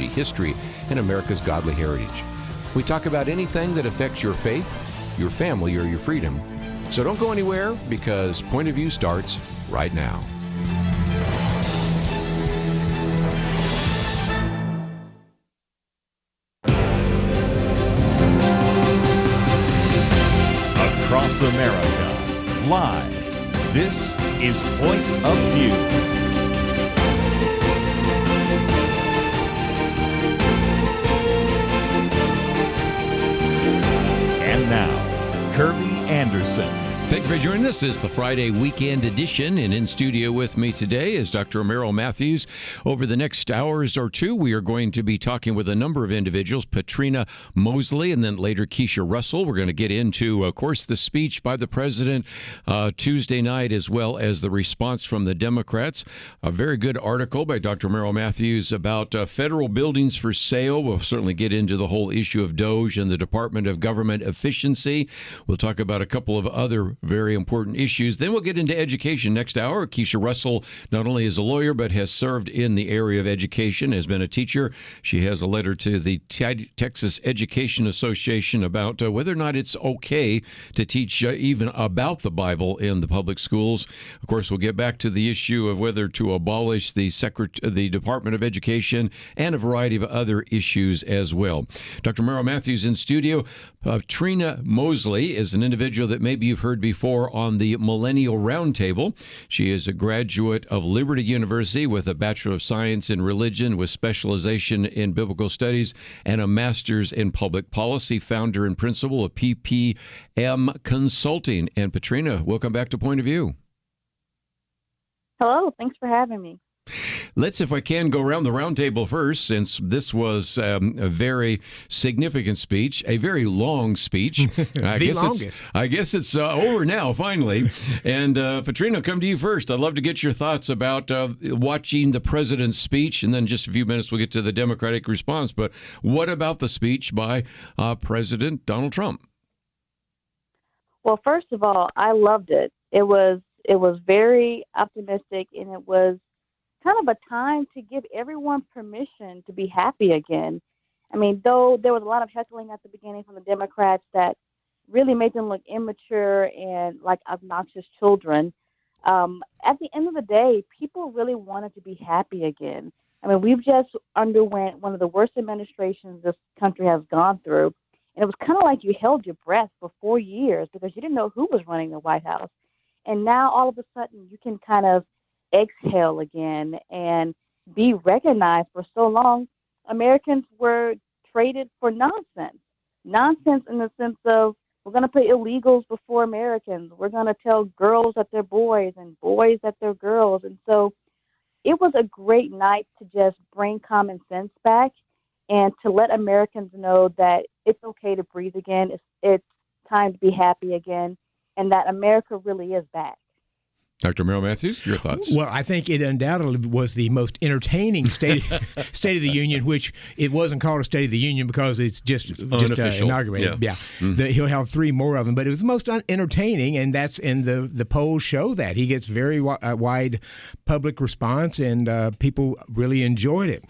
theology, history, and America's godly heritage. We talk about anything that affects your faith, your family, or your freedom. So don't go anywhere, because Point of View starts right now. Across America, live, this is Point of View. And now, Kerby Anderson. Thank you for joining us. This is the Friday weekend edition, and in studio with me today is Dr. Merrill Matthews. Over the next hours or two, we are going to be talking with a number of individuals, Patrina Mosley, and then later Keisha Russell. We're going to get into, of course, the speech by the president Tuesday night, as well as the response from the Democrats. A very good article by Dr. Merrill Matthews about federal buildings for sale. We'll certainly get into the whole issue of DOGE and the Department of Government Efficiency. We'll talk about a couple of other very important issues. Then we'll get into education next hour. Keisha Russell not only is a lawyer, but has served in the area of education, has been a teacher. She has a letter to the Texas Education Association about whether or not it's okay to teach even about the Bible in the public schools. Of course, we'll get back to the issue of whether to abolish the Department of Education and a variety of other issues as well. Dr. Merrill Matthews in studio. Patrina Mosley is an individual that maybe you've heard before on the Millennial Roundtable. She is a graduate of Liberty University with a Bachelor of Science in Religion with specialization in Biblical Studies and a Master's in Public Policy, founder and principal of PPM Consulting. And Patrina, welcome back to Point of View. Hello, thanks for having me. Let's, if I can, go around the roundtable first, since this was a very significant speech, a very long speech. I guess it's over now, finally. And Patrina, come to you first. I'd love to get your thoughts about watching the president's speech, and then just a few minutes we'll get to the Democratic response. But what about the speech by President Donald Trump? Well, first of all, I loved it. It was very optimistic, and it was kind of a time to give everyone permission to be happy again. I mean, though there was a lot of heckling at the beginning from the Democrats that really made them look immature and like obnoxious children, at the end of the day, people really wanted to be happy again. I mean, we've just underwent one of the worst administrations this country has gone through, and it was kind of like you held your breath for 4 years because you didn't know who was running the White House. And now all of a sudden you can kind of exhale again and be recognized. For so long, Americans were traded for nonsense. Nonsense in the sense of, we're going to put illegals before Americans. We're going to tell girls that they're boys and boys that they're girls. And so it was a great night to just bring common sense back and to let Americans know that it's okay to breathe again. It's time to be happy again, and that America really is back. Dr. Merrill Matthews, your thoughts? Well, I think it undoubtedly was the most entertaining State of the Union, which it wasn't called a State of the Union because it's just inaugurated. Yeah. Mm-hmm. He'll have 3 more of them, but it was the most entertaining, and that's in the polls show that. He gets very wide public response, and people really enjoyed it.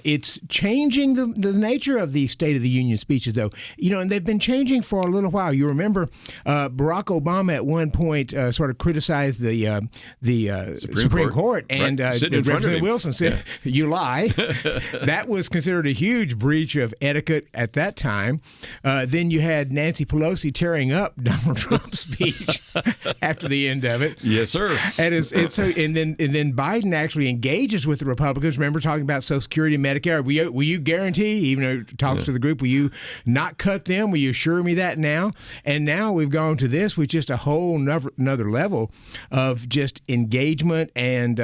It's changing the nature of these State of the Union speeches, though. And they've been changing for a little while. You remember Barack Obama at one point sort of criticized the Supreme Court, and Representative Wilson said, "You lie." That was considered a huge breach of etiquette at that time. Then you had Nancy Pelosi tearing up Donald Trump's speech after the end of it. Yes, sir. And then Biden actually engages with the Republicans. Remember talking about Social Security and Medicare? Will you guarantee, even though he talks to the group, will you not cut them? Will you assure me that now? And now we've gone to this with just a whole another level of just engagement and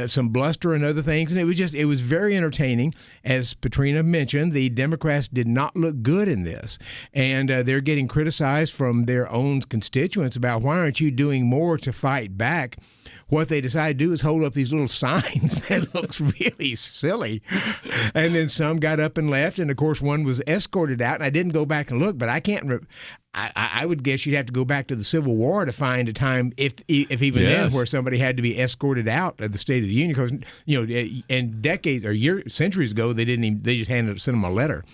some bluster and other things. And it was very entertaining. As Patrina mentioned, the Democrats did not look good in this. And they're getting criticized from their own constituents about, why aren't you doing more to fight back? What they decided to do is hold up these little signs that looks really silly. And then some got up and left. And, of course, one was escorted out. And I didn't go back and look, but I I would guess you'd have to go back to the Civil War to find a time, if even then, where somebody had to be escorted out of the State of the Union, because and decades or centuries ago they just sent them a letter.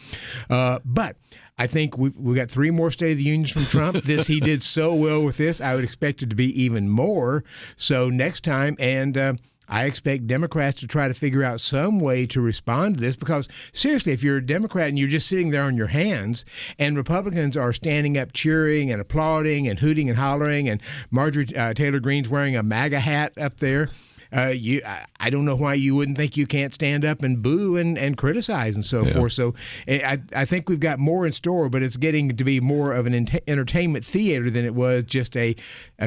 But I think we got 3 more State of the Unions from Trump. He did so well with this. I would expect it to be even more so next time, and I expect Democrats to try to figure out some way to respond to this, because seriously, if you're a Democrat and you're just sitting there on your hands and Republicans are standing up cheering and applauding and hooting and hollering, and Marjorie Taylor Greene's wearing a MAGA hat up there, I don't know why you wouldn't think you can't stand up and boo and criticize and so forth. So I think we've got more in store, but it's getting to be more of an entertainment theater than it was just a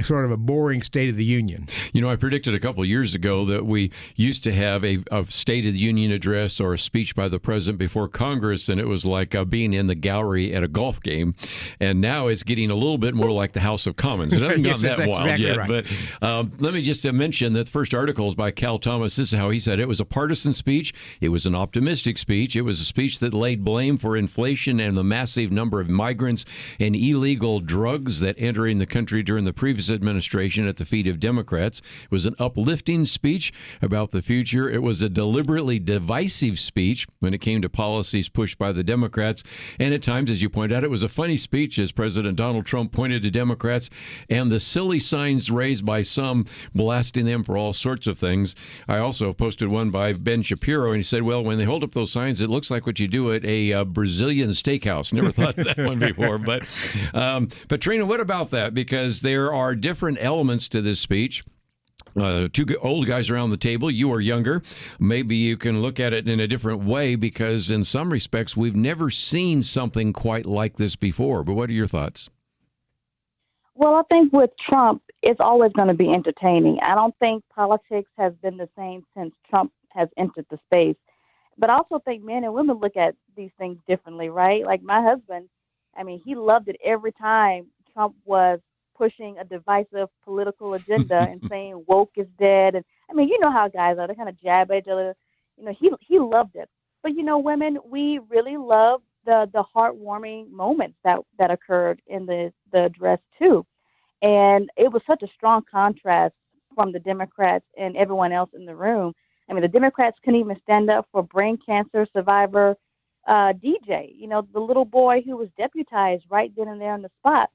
sort of a boring State of the Union. I predicted a couple of years ago that we used to have a State of the Union address or a speech by the president before Congress, and it was like being in the gallery at a golf game. And now it's getting a little bit more like the House of Commons. It hasn't gotten that wild exactly yet. Right. But let me just mention that the first article is by Cal Thomas. This is how he said it was a partisan speech. It was an optimistic speech. It was a speech that laid blame for inflation and the massive number of migrants and illegal drugs that entering the country during the previous administration at the feet of Democrats. It was an uplifting speech about the future. It was a deliberately divisive speech when it came to policies pushed by the Democrats. And at times, as you point out, it was a funny speech as President Donald Trump pointed to Democrats and the silly signs raised by some, blasting them for all sorts of things. I also posted one by Ben Shapiro, and he said, well, when they hold up those signs, it looks like what you do at a Brazilian steakhouse. Never thought of that one before. But Patrina, what about that? Because there are different elements to this speech. 2 old guys around the table. You are younger. Maybe you can look at it in a different way, because in some respects, we've never seen something quite like this before. But what are your thoughts? Well, I think with Trump, it's always going to be entertaining. I don't think politics has been the same since Trump has entered the space. But I also think men and women look at these things differently, right? Like my husband, he loved it every time Trump was pushing a divisive political agenda and saying woke is dead. And you know how guys are. They kind of jab at each other. He loved it. But, women, we really love the heartwarming moments that occurred in the address, too. And it was such a strong contrast from the Democrats and everyone else in the room. The Democrats couldn't even stand up for brain cancer survivor DJ, the little boy who was deputized right then and there on the spot.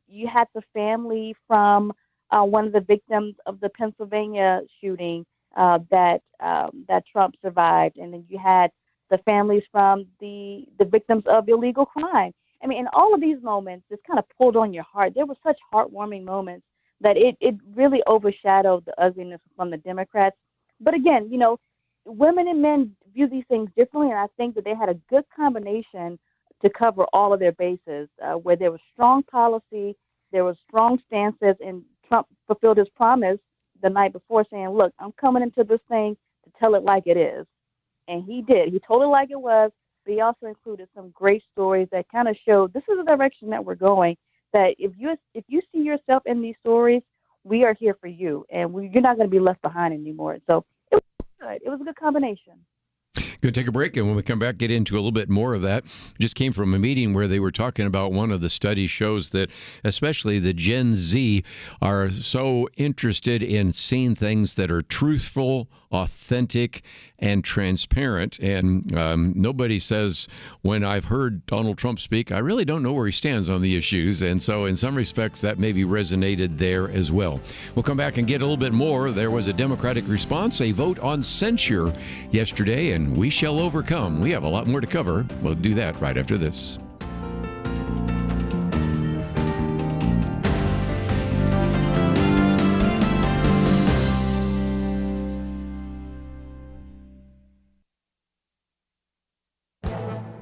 You had the family from one of the victims of the Pennsylvania shooting that Trump survived. And then you had the families from the victims of illegal crime. In all of these moments, it's kind of pulled on your heart. There were such heartwarming moments that it really overshadowed the ugliness from the Democrats. But again, women and men view these things differently, and I think that they had a good combination to cover all of their bases, where there was strong policy, there was strong stances, and Trump fulfilled his promise the night before saying, look, I'm coming into this thing to tell it like it is. And he did. He told it like it was. But he also included some great stories that kind of showed this is the direction that we're going, that if you see yourself in these stories, we are here for you, and you're not going to be left behind anymore. So it was good. It was a good combination. Going to take a break, and when we come back, get into a little bit more of that. Just came from a meeting where they were talking about one of the studies shows that especially the Gen Z are so interested in seeing things that are truthful, authentic, and transparent. And nobody says, when I've heard Donald Trump speak, I really don't know where he stands on the issues. And so in some respects, that maybe resonated there as well. We'll come back and get a little bit more. There was a Democratic response, a vote on censure yesterday, and we shall overcome. We have a lot more to cover. We'll do that right after this.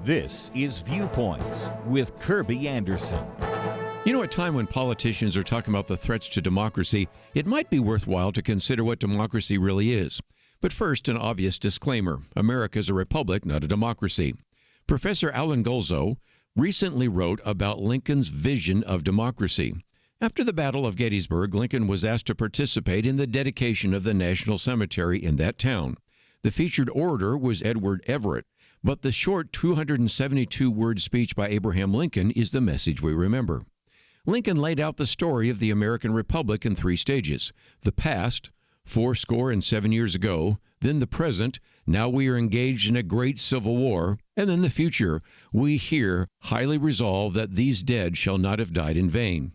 This is Viewpoints with Kerby Anderson. At a time when politicians are talking about the threats to democracy, it might be worthwhile to consider what democracy really is. But first, an obvious disclaimer. America is a republic, not a democracy. Professor Alan Golzo recently wrote about Lincoln's vision of democracy. After the Battle of Gettysburg, Lincoln was asked to participate in the dedication of the National Cemetery in that town. The featured orator was Edward Everett. But the short 272-word speech by Abraham Lincoln is the message we remember. Lincoln laid out the story of the American Republic in 3 stages: the past, 77 years ago, then the present, now we are engaged in a great civil war, and then the future, we here highly resolve that these dead shall not have died in vain.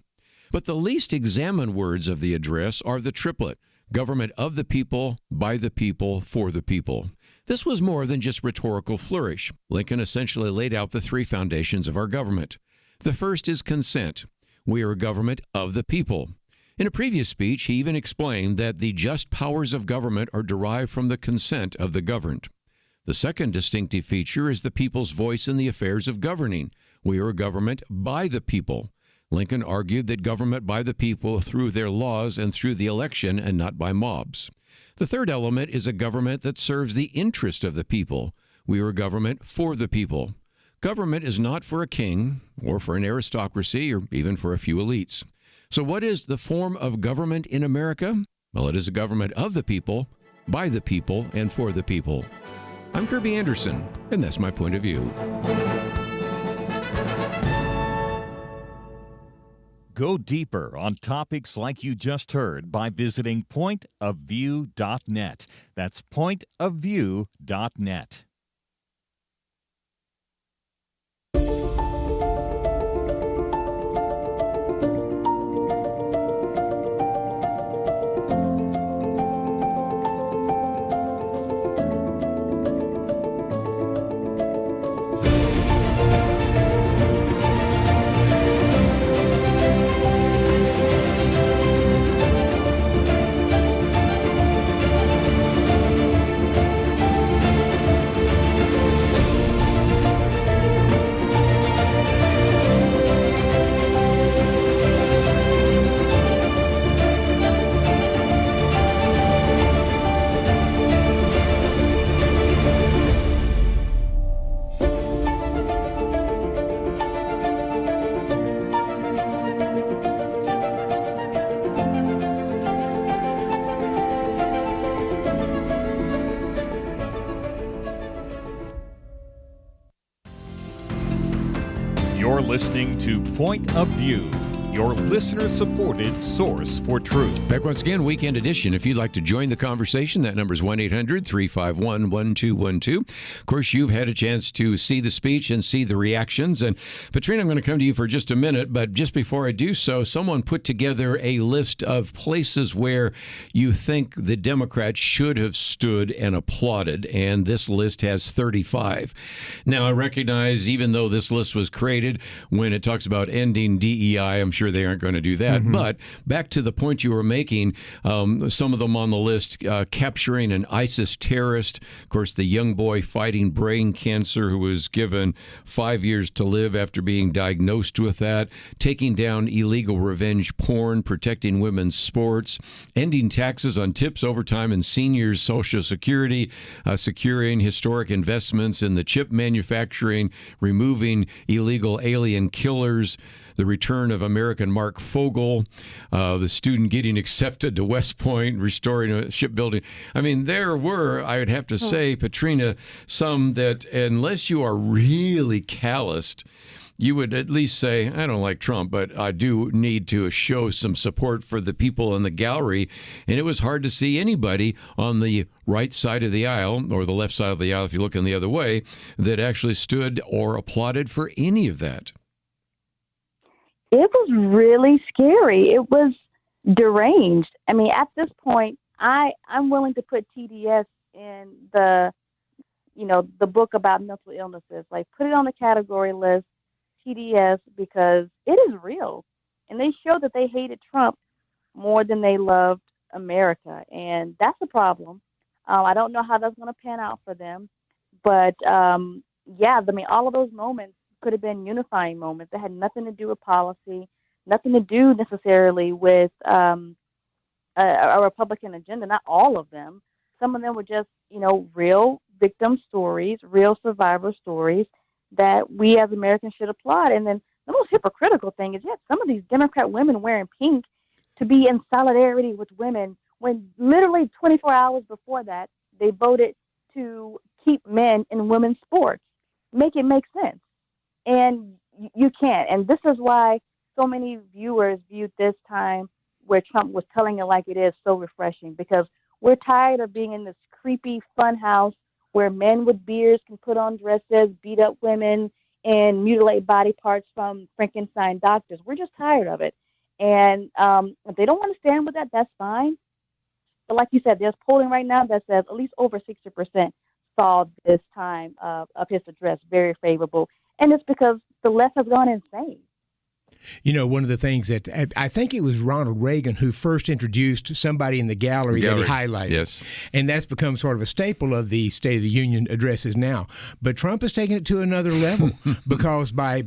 But the least examined words of the address are the triplet: government of the people, by the people, for the people. This was more than just rhetorical flourish. Lincoln essentially laid out the 3 foundations of our government. The first is consent. We are a government of the people. In a previous speech, he even explained that the just powers of government are derived from the consent of the governed. The second distinctive feature is the people's voice in the affairs of governing. We are a government by the people. Lincoln argued that government by the people through their laws and through the election and not by mobs. The third element is a government that serves the interest of the people. We are a government for the people. Government is not for a king or for an aristocracy or even for a few elites. So what is the form of government in America? Well, it is a government of the people, by the people, and for the people. I'm Kerby Anderson, and that's my point of view. Go deeper on topics like you just heard by visiting pointofview.net. That's pointofview.net. You're listening to Point of View, your listener-supported source for truth. Back once again, weekend edition. If you'd like to join the conversation, that number is 1-800-351-1212. Of course, you've had a chance to see the speech and see the reactions. And Patrina, I'm going to come to you for just a minute, but just before I do so, someone put together a list of places where you think the Democrats should have stood and applauded, and this list has 35. Now, I recognize, even though this list was created when it talks about ending DEI, I'm sure they aren't going to do that. Mm-hmm. But back to the point you were making, some of them on the list, capturing an ISIS terrorist. Of course, the young boy fighting brain cancer who was given 5 years to live after being diagnosed with that, taking down illegal revenge porn, protecting women's sports, ending taxes on tips, overtime, and seniors' Social Security, securing historic investments in the chip manufacturing, removing illegal alien killers, the return of American Mark Fogel, the student getting accepted to West Point, restoring a shipbuilding. I mean, there were, I would have to say, Patrina, some that unless you are really calloused, you would at least say, I don't like Trump, but I do need to show some support for the people in the gallery. And it was hard to see anybody on the right side of the aisle, or the left side of the aisle if you're looking the other way, that actually stood or applauded for any of that. It was really scary. It was deranged. I mean, at this point, I'm willing to put TDS in the book about mental illnesses. Like, put it on the category list, TDS, because it is real. And they showed that they hated Trump more than they loved America. And that's a problem. I don't know how that's going to pan out for them. But, all of those moments could have been unifying moments that had nothing to do with policy, nothing to do necessarily with a Republican agenda. Not all of them. Some of them were just, real victim stories, real survivor stories that we as Americans should applaud. And then the most hypocritical thing is, some of these Democrat women wearing pink to be in solidarity with women when literally 24 hours before that, they voted to keep men in women's sports. Make it make sense. And you can't. And this is why so many viewers viewed this time where Trump was telling it like it is so refreshing, because we're tired of being in this creepy fun house where men with beards can put on dresses, beat up women, and mutilate body parts from Frankenstein doctors. We're just tired of it. And if they don't want to stand with that, that's fine. But like you said, there's polling right now that says at least over 60% saw this time of his address very favorable. And it's because the left has gone insane. You know, one of the things that I think it was Ronald Reagan who first introduced somebody in the gallery that he highlighted. Yes. And that's become sort of a staple of the State of the Union addresses now. But Trump has taken it to another level because by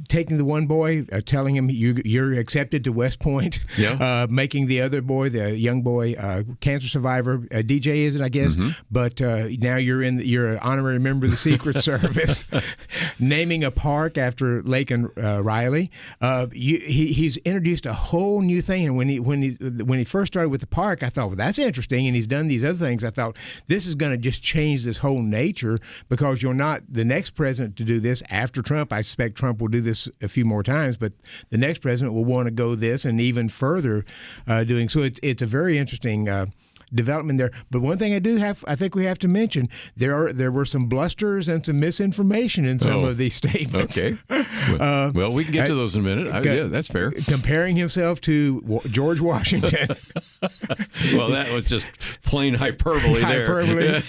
taking the one boy, telling him you're accepted to West Point, making the other boy, the young boy, cancer survivor, DJ is it, I guess, but now you're an honorary member of the Secret Service, naming a park after Laken Riley. He's introduced a whole new thing, and when he first started with the park, I thought, well, that's interesting, and he's done these other things. I thought this is going to just change this whole nature because you're not the next president to do this after Trump. I suspect Trump will do this a few more times, but the next president will want to go this and even further doing so. It's a very interesting development there. But one thing I think we have to mention, there were some blusters and some misinformation in some of these statements. Okay. Well, we can get to those in a minute. Yeah, that's fair. Comparing himself to George Washington. Well, that was just plain hyperbole there.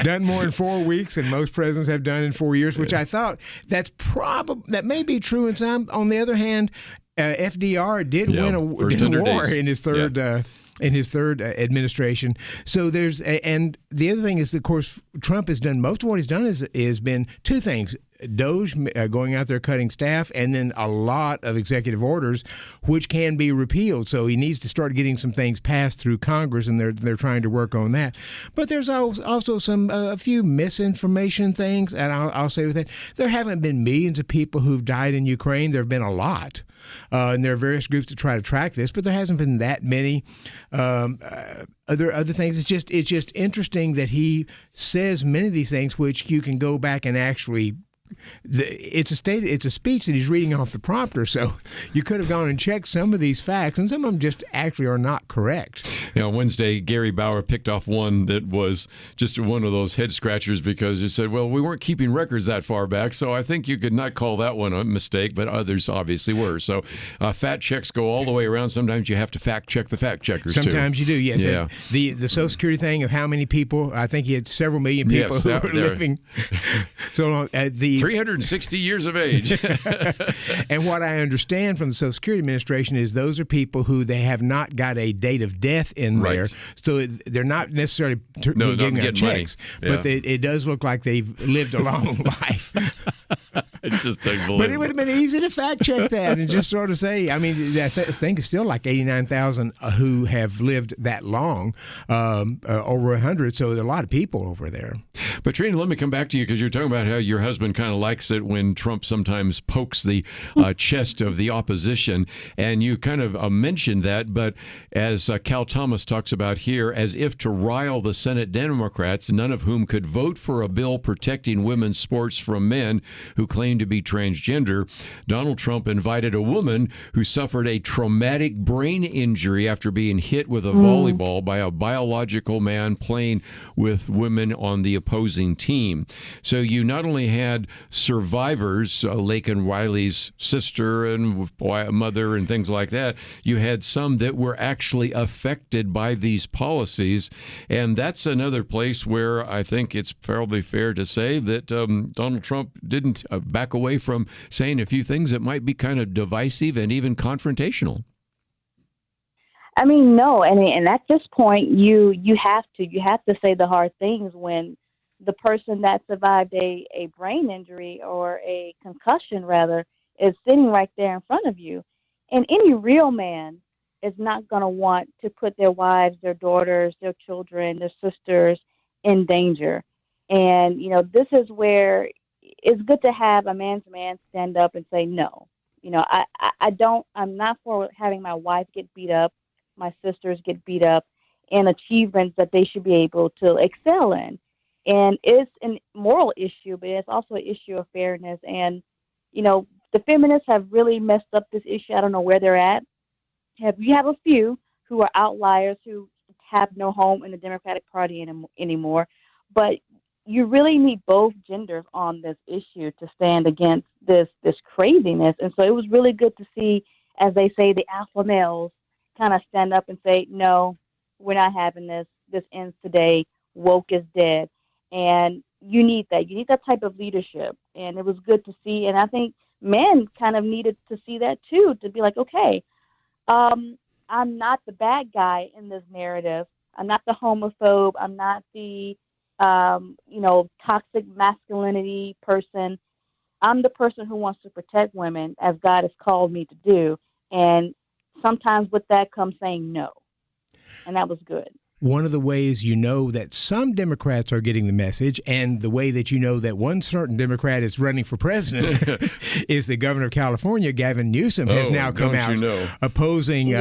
Done more in 4 weeks than most presidents have done in 4 years, which I thought that may be true in some. On the other hand, FDR did win a war in his third in his third administration. So and the other thing is, of course, Trump has done, most of what he's done is been two things. Doge going out there cutting staff, and then a lot of executive orders which can be repealed. So he needs to start getting some things passed through Congress, and they're trying to work on that. But there's also a few misinformation things, and I'll say with that, there haven't been millions of people who've died in Ukraine. There have been a lot, and there are various groups to try to track this, but there hasn't been that many. Other things. It's just interesting that he says many of these things which you can go back and actually. It's a speech that he's reading off the prompter, so you could have gone and checked some of these facts, and some of them just actually are not correct. Wednesday, Gary Bauer picked off one that was just one of those head scratchers because you said, well, we weren't keeping records that far back, so I think you could not call that one a mistake, but others obviously were. So fact checks go all the way around. Sometimes you have to fact check the fact checkers, Sometimes too. you do, yes. Yeah. The Social Security thing of how many people, I think he had several million people who were living so long. 360 years of age. And what I understand from the Social Security Administration is those are people who they have not got a date of death in there. So they're not necessarily giving out checks, but it does look like they've lived a long life. It's just unbelievable. But it would have been easy to fact check that and just sort of say, I mean, I think it's still like 89,000 who have lived that long, over 100. So there are a lot of people over there. Patrina, let me come back to you because you're talking about how your husband kind of likes it when Trump sometimes pokes the chest of the opposition. And you kind of mentioned that, but as Cal Thomas talks about here, as if to rile the Senate Democrats, none of whom could vote for a bill protecting women's sports from men who claim to be transgender, Donald Trump invited a woman who suffered a traumatic brain injury after being hit with a volleyball by a biological man playing with women on the opposing team. So you not only had survivors, Laken Riley's sister and mother and things like that, you had some that were actually affected by these policies. And that's another place where I think it's fairly fair to say that Donald Trump didn't back away from saying a few things that might be kind of divisive and even confrontational. I mean, no, and at this point, you have to say the hard things when the person that survived a brain injury or a concussion, rather, is sitting right there in front of you. And any real man is not going to want to put their wives, their daughters, their children, their sisters in danger. And, this is where it's good to have a man's man stand up and say, no. I'm not for having my wife get beat up, my sisters get beat up, in achievements that they should be able to excel in. And it's a moral issue, but it's also an issue of fairness. And, the feminists have really messed up this issue. I don't know where they're at. You have a few who are outliers who have no home in the Democratic Party anymore. But you really need both genders on this issue to stand against this craziness. And so it was really good to see, as they say, the alpha males kind of stand up and say, no, we're not having this. This ends today. Woke is dead. And you need that. You need that type of leadership. And it was good to see. And I think men kind of needed to see that too, to be like, okay, I'm not the bad guy in this narrative. I'm not the homophobe. I'm not the, toxic masculinity person. I'm the person who wants to protect women as God has called me to do. And sometimes with that comes saying no. And that was good. One of the ways you know that some Democrats are getting the message, and the way that you know that one certain Democrat is running for president, is the governor of California, Gavin Newsom, has now come out opposing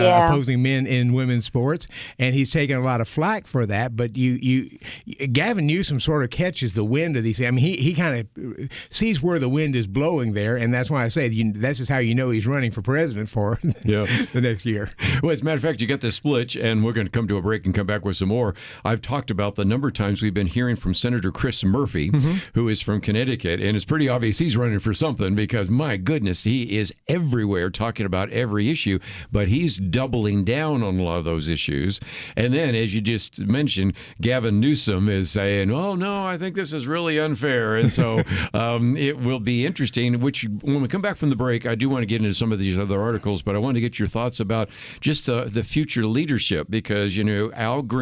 men in women's sports, and he's taken a lot of flack for that. But Gavin Newsom sort of catches the wind of these. I mean, he kind of sees where the wind is blowing there, and that's why I say that's just how you know he's running for president for the next year. Well, as a matter of fact, you got this split, and we're going to come to a break and come back with some more. I've talked about the number of times we've been hearing from Senator Chris Murphy, who is from Connecticut, and it's pretty obvious he's running for something because, my goodness, he is everywhere talking about every issue, but he's doubling down on a lot of those issues. And then, as you just mentioned, Gavin Newsom is saying, oh, no, I think this is really unfair. And so it will be interesting, which when we come back from the break, I do want to get into some of these other articles, but I want to get your thoughts about just the future leadership because, Al Green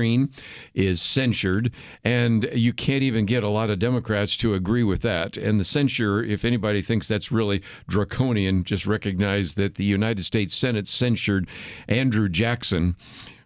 is censured, and you can't even get a lot of Democrats to agree with that. And the censure, if anybody thinks that's really draconian, just recognize that the United States Senate censured Andrew Jackson.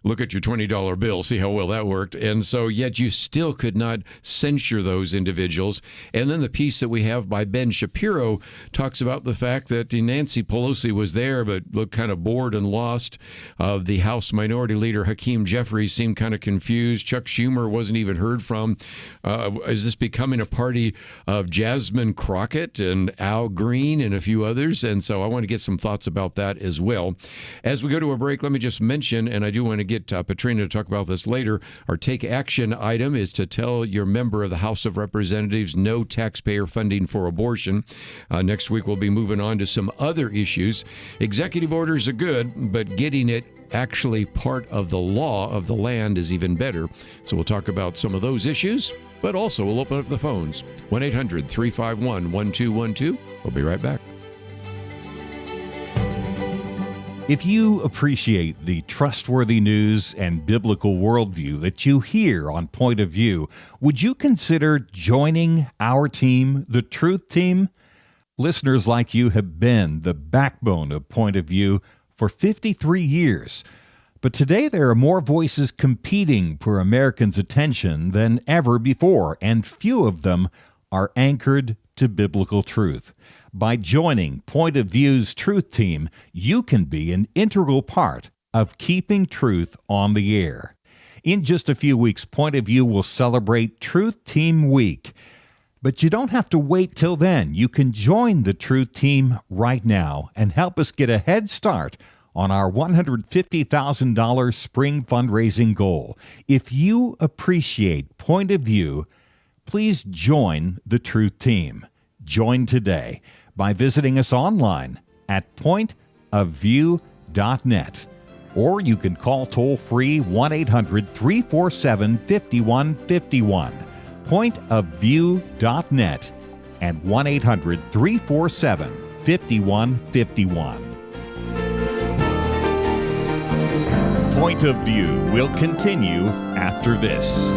Look at your $20 bill, see how well that worked. And so yet you still could not censure those individuals. And then the piece that we have by Ben Shapiro talks about the fact that Nancy Pelosi was there but looked kind of bored and lost. The House Minority Leader Hakeem Jeffries seemed kind of confused. Chuck Schumer wasn't even heard from. Is this becoming a party of Jasmine Crockett and Al Green and a few others? And so I want to get some thoughts about that as well. As we go to a break, let me just mention, and I do want to get Patrina to talk about this later. Our take action item is to tell your member of the House of Representatives no taxpayer funding for abortion. Next week, we'll be moving on to some other issues. Executive orders are good, but getting it actually part of the law of the land is even better. So we'll talk about some of those issues, but also we'll open up the phones. 1-800-351-1212. We'll be right back. If you appreciate the trustworthy news and biblical worldview that you hear on Point of View, would you consider joining our team, the Truth Team? Listeners like you have been the backbone of Point of View for 53 years. But today there are more voices competing for Americans' attention than ever before, and few of them are anchored to biblical truth. By joining Point of View's Truth Team, you can be an integral part of keeping truth on the air. In just a few weeks, Point of View will celebrate Truth Team Week. But you don't have to wait till then. You can join the Truth Team right now and help us get a head start on our $150,000 spring fundraising goal. If you appreciate Point of View, please join the Truth Team. Join today by visiting us online at pointofview.net. Or you can call toll-free 1-800-347-5151. Pointofview.net and 1-800-347-5151. Point of View will continue after this.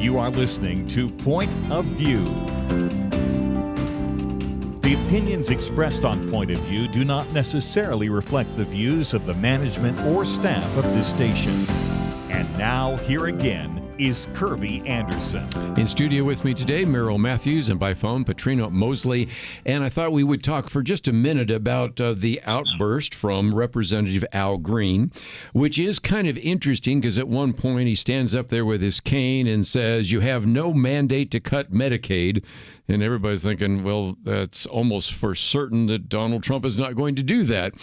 You are listening to Point of View. The opinions expressed on Point of View do not necessarily reflect the views of the management or staff of this station. And now, here again, is Kerby Anderson. In studio with me today, Merrill Matthews, and by phone, Patrina Mosley. And I thought we would talk for just a minute about the outburst from Representative Al Green, which is kind of interesting because at one point he stands up there with his cane and says, "You have no mandate to cut Medicaid." And everybody's thinking, well, that's almost for certain that Donald Trump is not going to do that.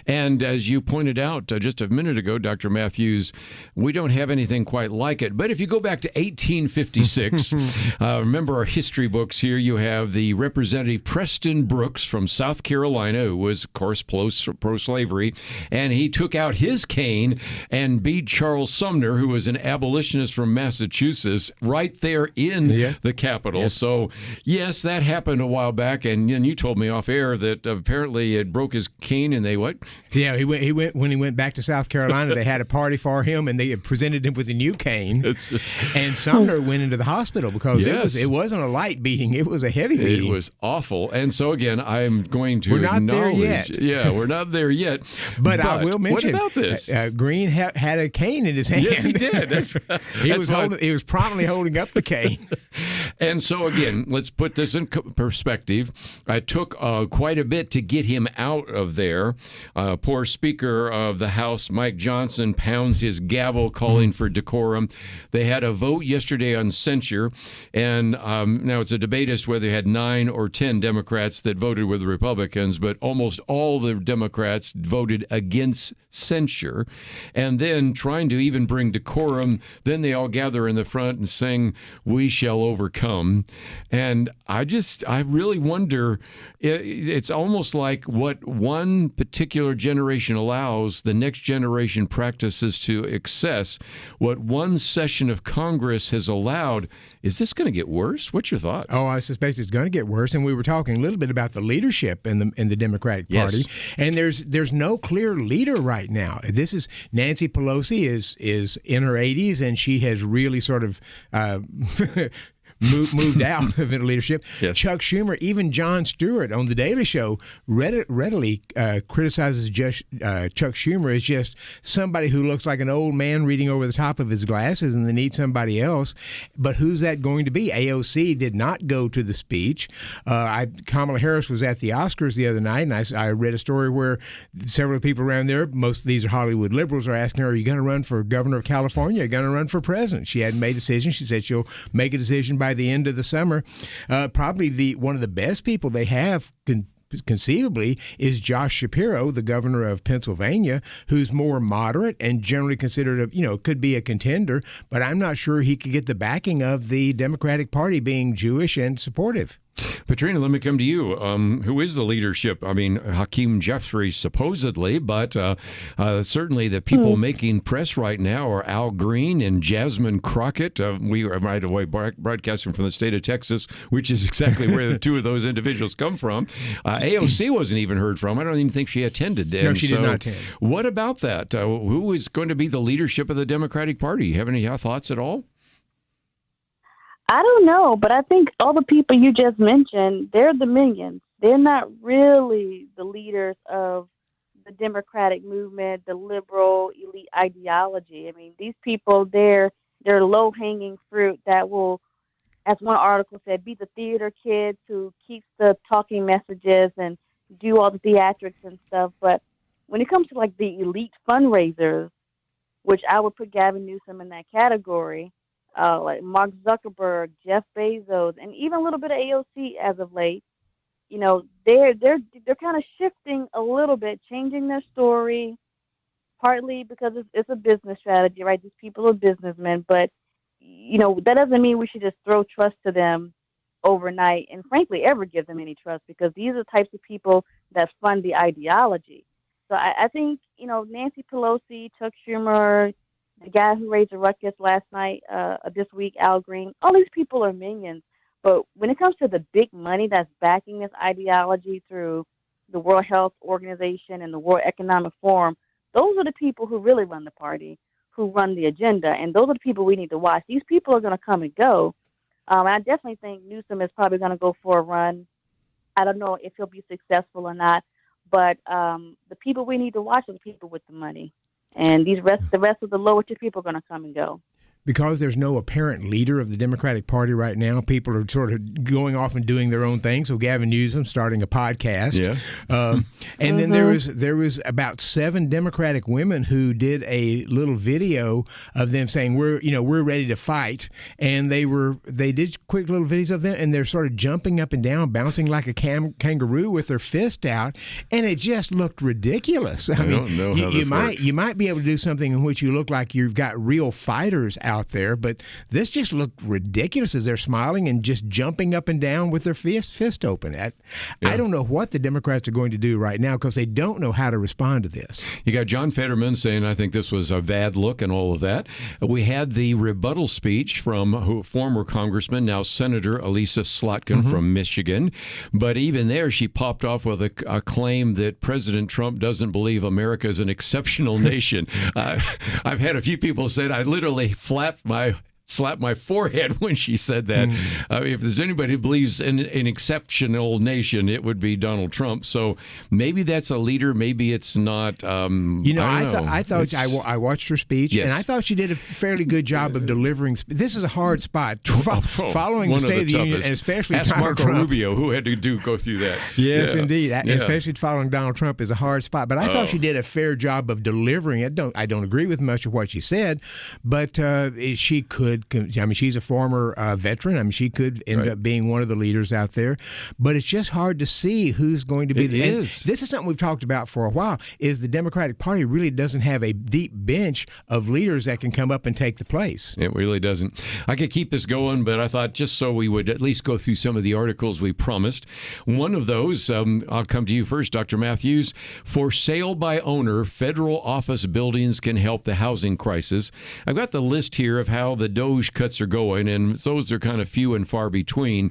And as you pointed out just a minute ago, Dr. Matthews, we don't have anything quite like it. But if you go back to 1856, remember our history books here, you have the Representative Preston Brooks from South Carolina, who was, of course, pro-slavery, and he took out his cane and beat Charles Sumner, who was an abolitionist from Massachusetts, right there in the Capitol. Yes. So, yes, that happened a while back, and you told me off air that apparently it broke his cane, and they what? Yeah, he went when he went back to South Carolina. They had a party for him, and they presented him with a new cane. And Sumner went into the hospital because it wasn't a light beating; it was a heavy beating. It was awful. And so again, I'm going to acknowledge. We're not there yet. Yeah, we're not there yet. But I will mention, what about this? Green had a cane in his hand. Yes, he did. He was promptly holding up the cane. And so again, let's put this in perspective. I took quite a bit to get him out of there. Poor Speaker of the House, Mike Johnson, pounds his gavel calling for decorum. They had a vote yesterday on censure, and now it's a debate as to whether they had 9 or 10 Democrats that voted with the Republicans, but almost all the Democrats voted against censure. And then trying to even bring decorum, then they all gather in the front and sing, "We shall overcome." And I really wonder, it's almost like what one particular generation allows, the next generation practices to excess. What one session of Congress has allowed, is this going to get worse? What's your thoughts? Oh, I suspect it's going to get worse. And we were talking a little bit about the leadership in the Democratic Party. And there's no clear leader right now. This is Nancy Pelosi is in her 80s, and she has really sort of moved out of leadership. Yes. Chuck Schumer, even Jon Stewart on The Daily Show readily criticizes Chuck Schumer as just somebody who looks like an old man reading over the top of his glasses, and they need somebody else. But who's that going to be? AOC did not go to the speech. Kamala Harris was at the Oscars the other night, and I read a story where several people around there, most of these are Hollywood liberals, are asking her, "Are you going to run for governor of California? Are you going to run for president?" She hadn't made a decision. She said she'll make a decision by the end of the summer. Probably one of the best people they have conceivably is Josh Shapiro, the governor of Pennsylvania, who's more moderate and generally considered could be a contender, but I'm not sure he could get the backing of the Democratic Party being Jewish and supportive. Patrina, let me come to you. Who is the leadership? I mean, Hakeem Jeffries supposedly, but certainly the people making press right now are Al Green and Jasmine Crockett. We are right away broadcasting from the state of Texas, which is exactly where the two of those individuals come from. AOC wasn't even heard from. I don't even think she attended. No, she did not attend. What about that? Who is going to be the leadership of the Democratic Party? You have any thoughts at all? I don't know, but I think all the people you just mentioned, they're the minions. They're not really the leaders of the democratic movement, the liberal elite ideology. I mean, these people, they're low-hanging fruit that will, as one article said, be the theater kids who keeps the talking messages and do all the theatrics and stuff. But when it comes to like the elite fundraisers, which I would put Gavin Newsom in that category, like Mark Zuckerberg, Jeff Bezos, and even a little bit of AOC as of late, they're kind of shifting a little bit, changing their story, partly because it's a business strategy, right? These people are businessmen, but that doesn't mean we should just throw trust to them overnight, and frankly, ever give them any trust, because these are the types of people that fund the ideology. So I think Nancy Pelosi, Chuck Schumer, the guy who raised a ruckus last night, this week, Al Green, all these people are minions. But when it comes to the big money that's backing this ideology through the World Health Organization and the World Economic Forum, those are the people who really run the party, who run the agenda, and those are the people we need to watch. These people are going to come and go. And I definitely think Newsom is probably going to go for a run. I don't know if he'll be successful or not, but the people we need to watch are the people with the money. And the rest of the lower tier people are going to come and go. Because there's no apparent leader of the Democratic Party right now, people are sort of going off and doing their own thing. So Gavin Newsom starting a podcast, and then there was about 7 Democratic women who did a little video of them saying we're ready to fight, and they did quick little videos of them, and they're sort of jumping up and down, bouncing like a kangaroo with their fist out, and it just looked ridiculous. I mean, don't know how this works. You might be able to do something in which you look like you've got real fighters out there, but this just looked ridiculous as they're smiling and just jumping up and down with their fist open. I don't know what the Democrats are going to do right now because they don't know how to respond to this. You got John Fetterman saying, I think this was a bad look and all of that. We had the rebuttal speech from former Congressman, now Senator Elisa Slotkin from Michigan. But even there, she popped off with a claim that President Trump doesn't believe America is an exceptional nation. I've had a few people say I literally slapped my forehead when she said that. If there's anybody who believes in an exceptional nation, it would be Donald Trump. So maybe that's a leader. Maybe it's not. I thought I watched her speech, and I thought she did a fairly good job of delivering. This is a hard spot following the State of the Union, and especially Ask Donald Marco Trump. Rubio, who had to go through that. Yes, indeed. Especially following Donald Trump is a hard spot. But I thought she did a fair job of delivering it. I don't agree with much of what she said, but she could. I mean, she's a former veteran. I mean, she could end up being one of the leaders out there. But it's just hard to see who's going to be. This is something we've talked about for a while, is the Democratic Party really doesn't have a deep bench of leaders that can come up and take the place. It really doesn't. I could keep this going, but I thought just so we would at least go through some of the articles we promised. One of those, I'll come to you first, Dr. Matthews. For sale by owner, federal office buildings can help the housing crisis. I've got the list here of how the DOGE cuts are going, and those are kind of few and far between.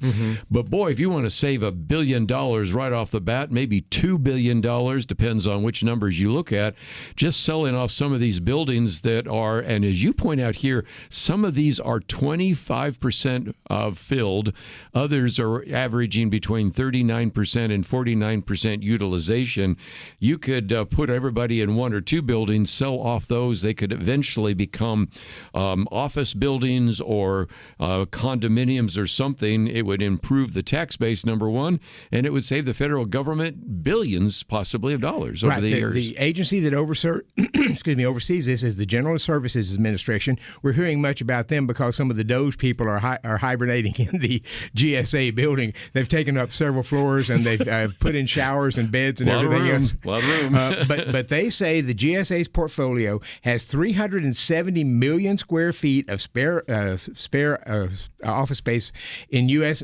But boy, if you want to save $1 billion right off the bat, maybe $2 billion, depends on which numbers you look at, just selling off some of these buildings that are, and as you point out here, some of these are 25% filled. Others are averaging between 39% and 49% utilization. You could put everybody in 1 or 2 buildings, sell off those. They could eventually become office buildings or condominiums or something. It would improve the tax base, number one, and it would save the federal government billions, possibly, of dollars over the years. The agency that oversees this is the General Services Administration. We're hearing much about them because some of the DOGE people are hibernating in the GSA building. They've taken up several floors and they've put in showers and beds and everything else. A lot of room. But they say the GSA's portfolio has 370 million square feet of spare office space in the U.S.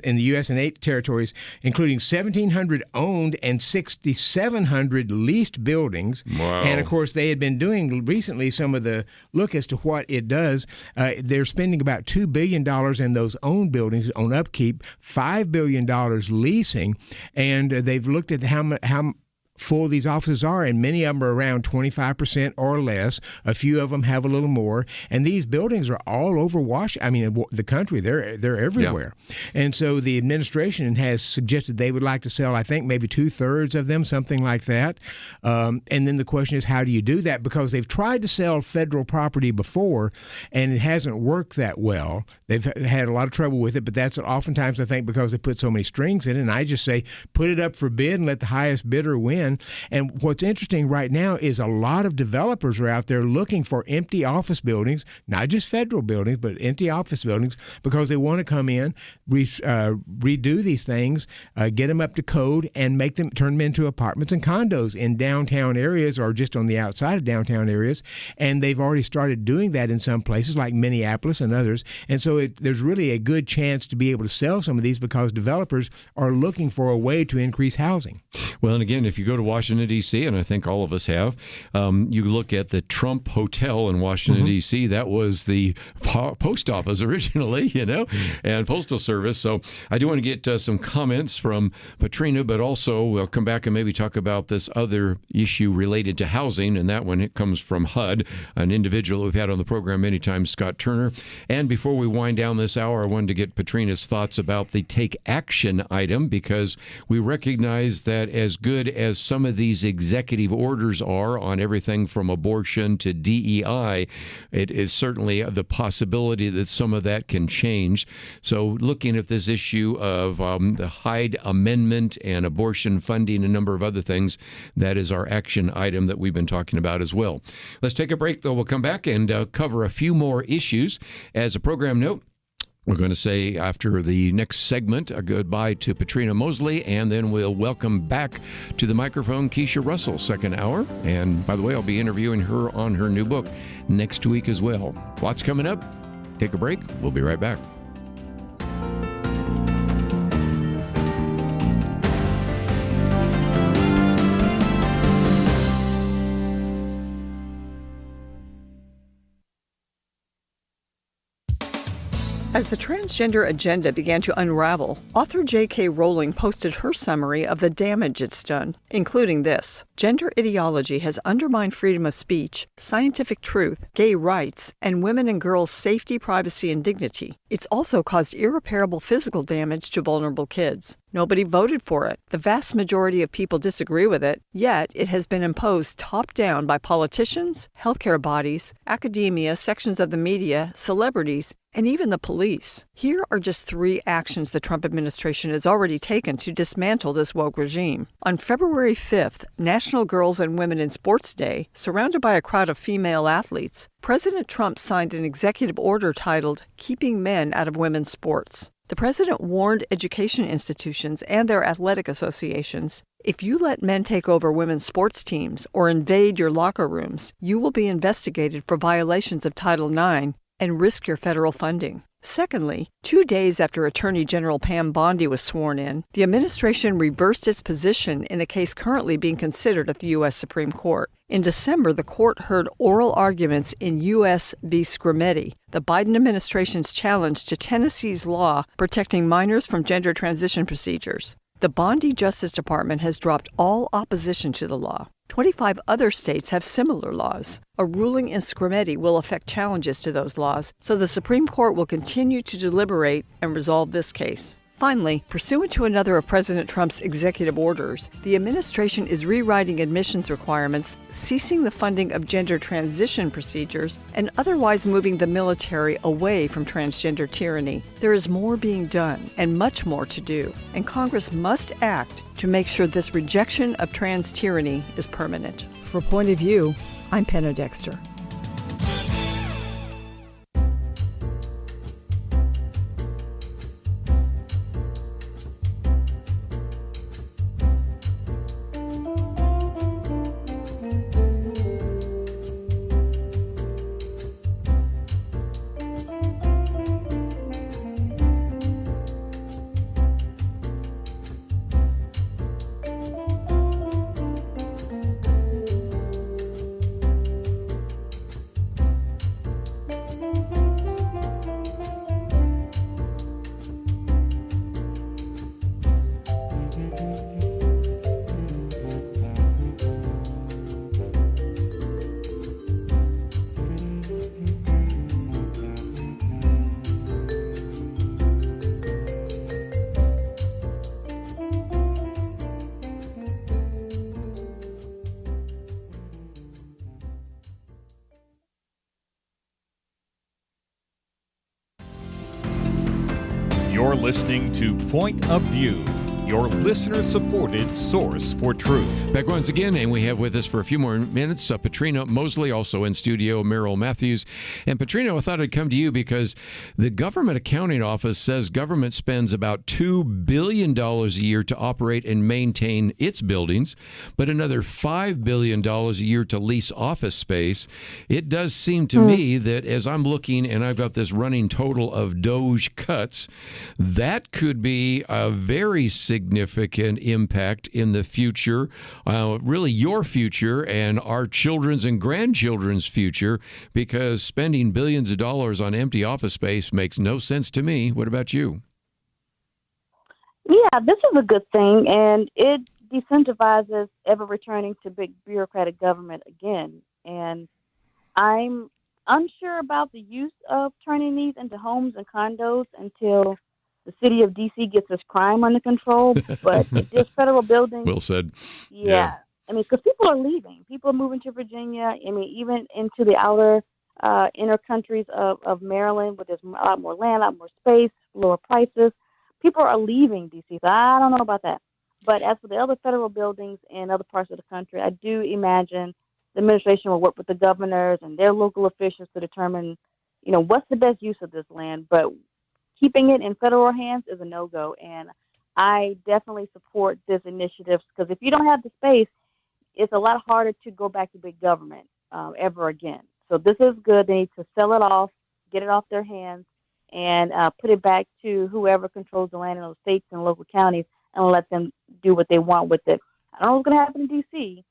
and 8 territories, including 1,700 owned and 6,700 leased buildings. Wow. And, of course, they had been doing recently some of the look as to what it does. They're spending about $2 billion in those owned buildings on upkeep, $5 billion leasing, and they've looked at how full these offices are, and many of them are around 25% or less. A few of them have a little more, and these buildings are all over the country. They're everywhere. Yeah. And so the administration has suggested they would like to sell, I think, maybe 2/3 of them, something like that. And then the question is, how do you do that? Because they've tried to sell federal property before, and it hasn't worked that well. They've had a lot of trouble with it, but that's oftentimes, I think, because they put so many strings in it. And I just say, put it up for bid and let the highest bidder win. And what's interesting right now is a lot of developers are out there looking for empty office buildings, not just federal buildings, but empty office buildings, because they want to come in, redo these things, get them up to code, and turn them into apartments and condos in downtown areas or just on the outside of downtown areas. And they've already started doing that in some places like Minneapolis and others. And so there's really a good chance to be able to sell some of these because developers are looking for a way to increase housing. Well, and again, if you go to Washington, D.C., and I think all of us have. You look at the Trump Hotel in Washington, D.C., that was the post office originally, and Postal Service. So I do want to get some comments from Patrina, but also we'll come back and maybe talk about this other issue related to housing, and that one it comes from HUD, an individual we've had on the program many times, Scott Turner. And before we wind down this hour, I wanted to get Patrina's thoughts about the take action item, because we recognize that as good as some of these executive orders are on everything from abortion to DEI, it is certainly the possibility that some of that can change. So looking at this issue of the Hyde Amendment and abortion funding, a number of other things, that is our action item that we've been talking about as well. Let's take a break, though. We'll come back and cover a few more issues. As a program note, we're going to say after the next segment a goodbye to Patrina Mosley, and then we'll welcome back to the microphone Keisha Russell, second hour. And by the way, I'll be interviewing her on her new book next week as well. Lots coming up. Take a break. We'll be right back. As the transgender agenda began to unravel, author J.K. Rowling posted her summary of the damage it's done, including this: gender ideology has undermined freedom of speech, scientific truth, gay rights, and women and girls' safety, privacy, and dignity. It's also caused irreparable physical damage to vulnerable kids. Nobody voted for it. The vast majority of people disagree with it, yet it has been imposed top-down by politicians, healthcare bodies, academia, sections of the media, celebrities, and even the police. Here are just 3 actions the Trump administration has already taken to dismantle this woke regime. On February 5th, National Girls and Women in Sports Day, surrounded by a crowd of female athletes, President Trump signed an executive order titled "Keeping Men Out of Women's Sports." The president warned education institutions and their athletic associations, if you let men take over women's sports teams or invade your locker rooms, you will be investigated for violations of Title IX and risk your federal funding. Secondly, 2 days after Attorney General Pam Bondi was sworn in, the administration reversed its position in a case currently being considered at the U.S. Supreme Court. In December, the court heard oral arguments in U.S. v. Scrimetti, the Biden administration's challenge to Tennessee's law protecting minors from gender transition procedures. The Bondi Justice Department has dropped all opposition to the law. 25 other states have similar laws. A ruling in Scrimetti will affect challenges to those laws, so the Supreme Court will continue to deliberate and resolve this case. Finally, pursuant to another of President Trump's executive orders, the administration is rewriting admissions requirements, ceasing the funding of gender transition procedures, and otherwise moving the military away from transgender tyranny. There is more being done and much more to do, and Congress must act to make sure this rejection of trans tyranny is permanent. For Point of View, I'm Penna Dexter. You're listening to Point of View, your listener-supported source for truth. Back once again, and we have with us for a few more minutes Patrina Mosley, also in studio, Merrill Matthews. And Patrina, I thought I'd come to you because the Government Accounting Office says government spends about $2 billion a year to operate and maintain its buildings, but another $5 billion a year to lease office space. It does seem to me that as I'm looking, and I've got this running total of DOGE cuts, that could be a very significant significant impact in the future, really your future and our children's and grandchildren's future, because spending billions of dollars on empty office space makes no sense to me. What about you? Yeah, this is a good thing, and it decentralizes ever returning to big bureaucratic government again. And I'm unsure about the use of turning these into homes and condos until the city of D.C. gets its crime under control. But if there's federal buildings, Well said. yeah. I mean, because people are leaving. People are moving to Virginia. I mean, even into the outer inner countries of Maryland, where there's a lot more land, a lot more space, lower prices. People are leaving D.C., so I don't know about that. But as for the other federal buildings in other parts of the country, I do imagine the administration will work with the governors and their local officials to determine, what's the best use of this land. But keeping it in federal hands is a no-go, and I definitely support this initiative, because if you don't have the space, it's a lot harder to go back to big government ever again. So this is good. They need to sell it off, get it off their hands, and put it back to whoever controls the land in those states and local counties, and let them do what they want with it. I don't know what's going to happen in D.C.,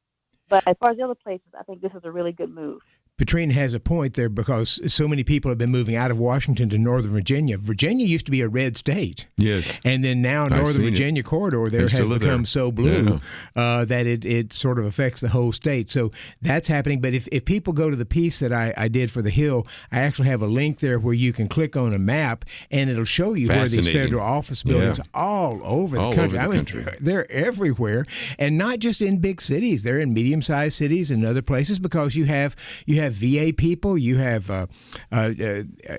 but as far as the other places, I think this is a really good move. Patrina has a point there, because so many people have been moving out of Washington to Northern Virginia. Virginia used to be a red state. Yes. And then now Northern Virginia corridor there has become so blue that it sort of affects the whole state. So that's happening. But if people go to the piece that I did for The Hill, I actually have a link there where you can click on a map, and it'll show you where these federal office buildings all over the country. I mean, they're everywhere. And not just in big cities. They're in medium-sized cities and other places, because you have VA people, you have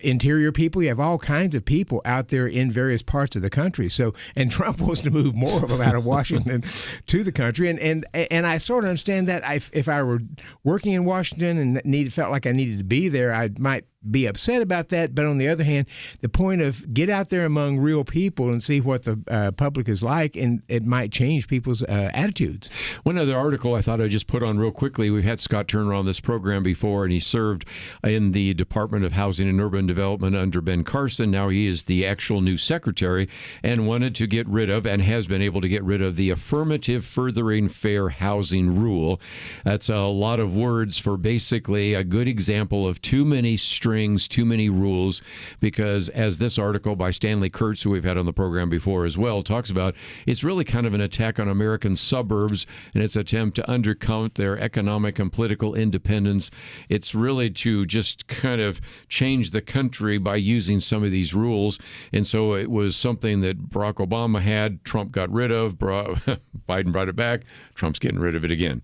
interior people, you have all kinds of people out there in various parts of the country. So, and Trump wants to move more of them out of Washington to the country, and I sort of understand that. If I were working in Washington and felt like I needed to be there, I might be upset about that. But on the other hand, the point of get out there among real people and see what the public is like, and it might change people's attitudes. One other article I thought I'd just put on real quickly. We've had Scott Turner on this program before, and he served in the Department of Housing and Urban Development under Ben Carson. Now he is the actual new secretary, and wanted to get rid of, and has been able to get rid of, the affirmative furthering fair housing rule. That's a lot of words for basically a good example of too many strings, too many rules, because as this article by Stanley Kurtz, who we've had on the program before as well, talks about, it's really kind of an attack on American suburbs and its attempt to undercount their economic and political independence. It's really to just kind of change the country by using some of these rules. And so it was something that Barack Obama had, Trump got rid of, Biden brought it back, Trump's getting rid of it again.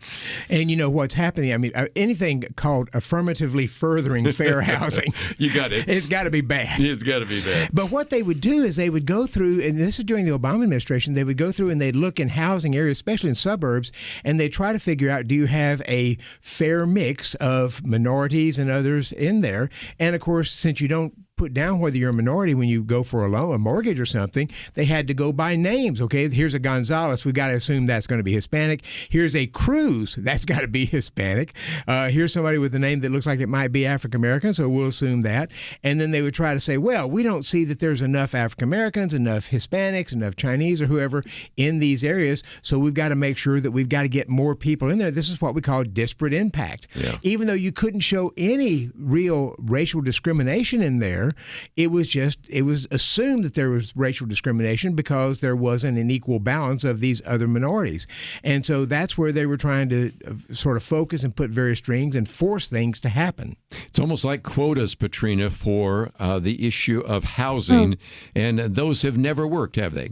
And you know what's happening? I mean, anything called affirmatively furthering fair housing, you got it. It's got to be bad. It's got to be bad. But what they would do is they would go through, and this is during the Obama administration, they would go through and they'd look in housing areas, especially in suburbs, and they try to figure out, do you have a fair mix of minorities and others in there? And of course, since you don't put down whether you're a minority when you go for a loan, a mortgage or something, they had to go by names. Okay, here's a Gonzalez. We've got to assume that's going to be Hispanic. Here's a Cruz. That's got to be Hispanic. Here's somebody with a name that looks like it might be African American, so we'll assume that. And then they would try to say, well, we don't see that there's enough African Americans, enough Hispanics, enough Chinese or whoever in these areas, so we've got to make sure that we've got to get more people in there. This is what we call disparate impact. Yeah. Even though you couldn't show any real racial discrimination in there, it was assumed that there was racial discrimination because there wasn't an equal balance of these other minorities. And so that's where they were trying to sort of focus and put various strings and force things to happen. It's almost like quotas, Patrina, for the issue of housing, and those have never worked, have they?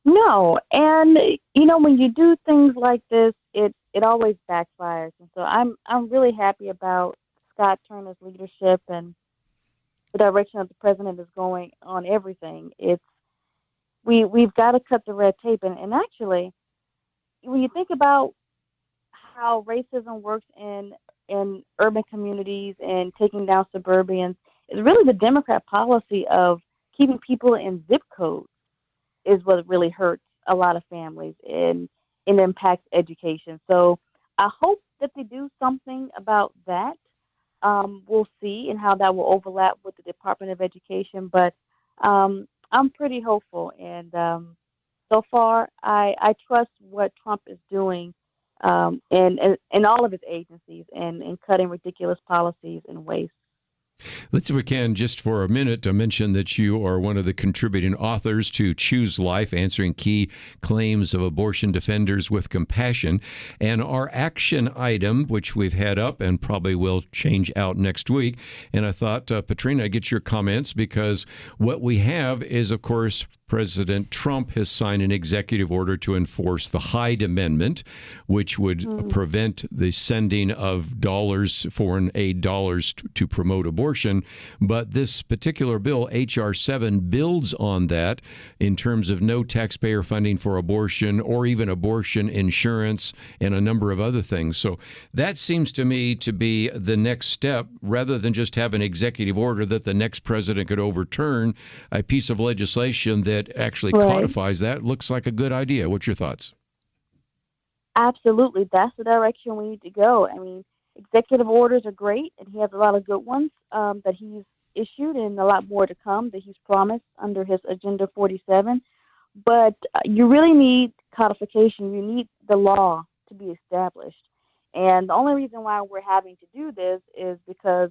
No, and when you do things like this, it always backfires. And so I'm really happy about Scott Turner's leadership and the direction that the president is going on everything. We've got to cut the red tape, and actually, when you think about how racism works in urban communities and taking down suburbians, it's really the Democrat policy of keeping people in zip codes is what really hurts a lot of families and impacts education. So I hope that they do something about that. We'll see and how that will overlap with the Department of Education. But I'm pretty hopeful, and so far, I trust what Trump is doing in all of his agencies and in cutting ridiculous policies and waste. Let's see if we can, just for a minute, to mention that you are one of the contributing authors to Choose Life, Answering Key Claims of Abortion Defenders with Compassion. And our action item, which we've had up and probably will change out next week. And I thought, Patrina, I'd get your comments, because what we have is, of course, President Trump has signed an executive order to enforce the Hyde Amendment, which would prevent the sending of foreign aid dollars to promote abortion. But this particular bill, H.R. 7, builds on that in terms of no taxpayer funding for abortion or even abortion insurance and a number of other things. So that seems to me to be the next step, rather than just have an executive order that the next president could overturn. A piece of legislation that actually codifies that looks like a good idea. What's your thoughts? Absolutely. That's the direction we need to go. I mean, executive orders are great, and he has a lot of good ones that he's issued, and a lot more to come that he's promised under his Agenda 47. But you really need codification. You need the law to be established. And the only reason why we're having to do this is because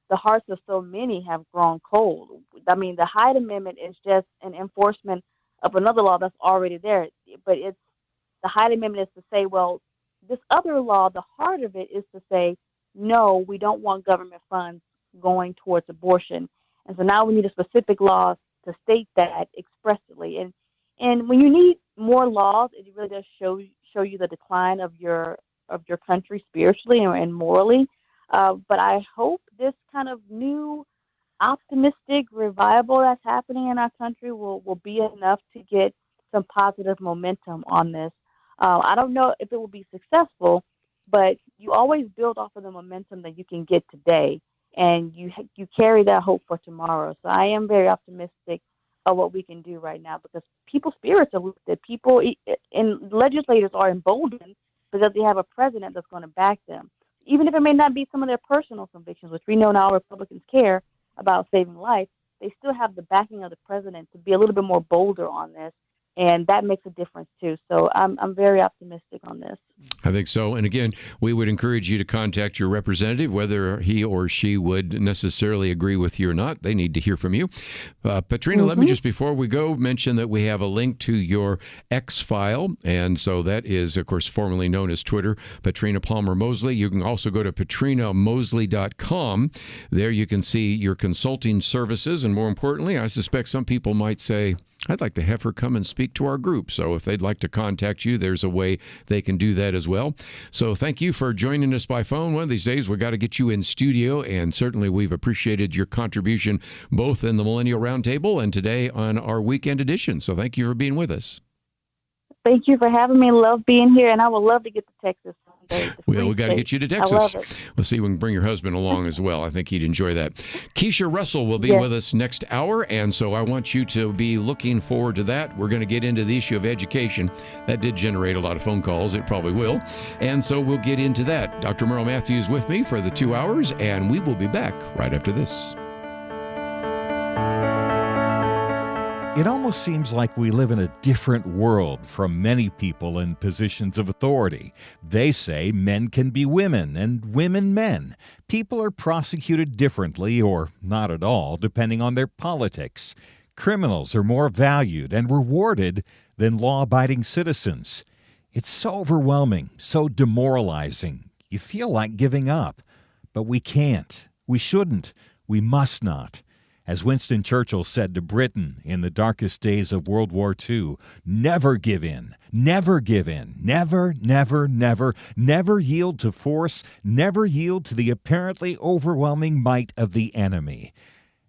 the hearts of so many have grown cold. I mean, the Hyde Amendment is just an enforcement of another law that's already there. But the Hyde Amendment is to say, well, this other law, the heart of it is to say, no, we don't want government funds going towards abortion. And so now we need a specific law to state that expressly. And when you need more laws, it really does show you the decline of your country spiritually and morally. But I hope this kind of new optimistic revival that's happening in our country will be enough to get some positive momentum on this. I don't know if it will be successful, but you always build off of the momentum that you can get today, and you carry that hope for tomorrow. So I am very optimistic of what we can do right now, because people's spirits are lifted. People and legislators are emboldened because they have a president that's going to back them. Even if it may not be some of their personal convictions, which we know now Republicans care about saving life, they still have the backing of the president to be a little bit more bolder on this. And that makes a difference, too. So I'm very optimistic on this. I think so. And again, we would encourage you to contact your representative, whether he or she would necessarily agree with you or not. They need to hear from you. Patrina, let me just, before we go, mention that we have a link to your X file. And so that is, of course, formerly known as Twitter, Patrina Palmer Mosley. You can also go to patrinamosley.com. There you can see your consulting services. And more importantly, I suspect some people might say, I'd like to have her come and speak to our group. So if they'd like to contact you, there's a way they can do that as well. So thank you for joining us by phone. One of these days, we've got to get you in studio. And certainly we've appreciated your contribution both in the Millennial Roundtable and today on our weekend edition. So thank you for being with us. Thank you for having me. Love being here. And I would love to get to Texas someday. Well, we got to get you to Texas. I love it. We'll see if we can bring your husband along as well. I think he'd enjoy that. Keisha Russell will be with us next hour, and so I want you to be looking forward to that. We're going to get into the issue of education. That did generate a lot of phone calls. It probably will. And so we'll get into that. Dr. Merrill Matthews with me for the 2 hours, and we will be back right after this. It almost seems like we live in a different world from many people in positions of authority. They say men can be women and women men. People are prosecuted differently or not at all, depending on their politics. Criminals are more valued and rewarded than law-abiding citizens. It's so overwhelming, so demoralizing. You feel like giving up. But we can't. We shouldn't. We must not. As Winston Churchill said to Britain in the darkest days of World War II, never give in, never give in, never, never, never, never yield to force, never yield to the apparently overwhelming might of the enemy.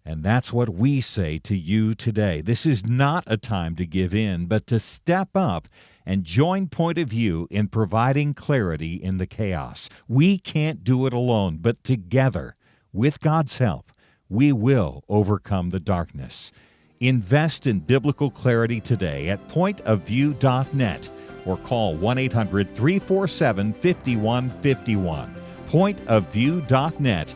And that's what we say to you today. This is not a time to give in, but to step up and join Point of View in providing clarity in the chaos. We can't do it alone, but together, with God's help, we will overcome the darkness. Invest in biblical clarity today at pointofview.net or call 1-800-347-5151. Pointofview.net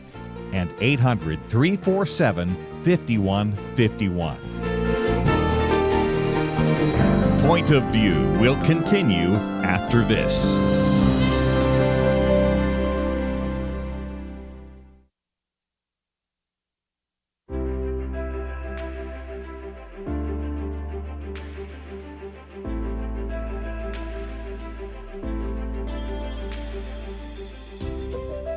and 800-347-5151. Point of View will continue after this.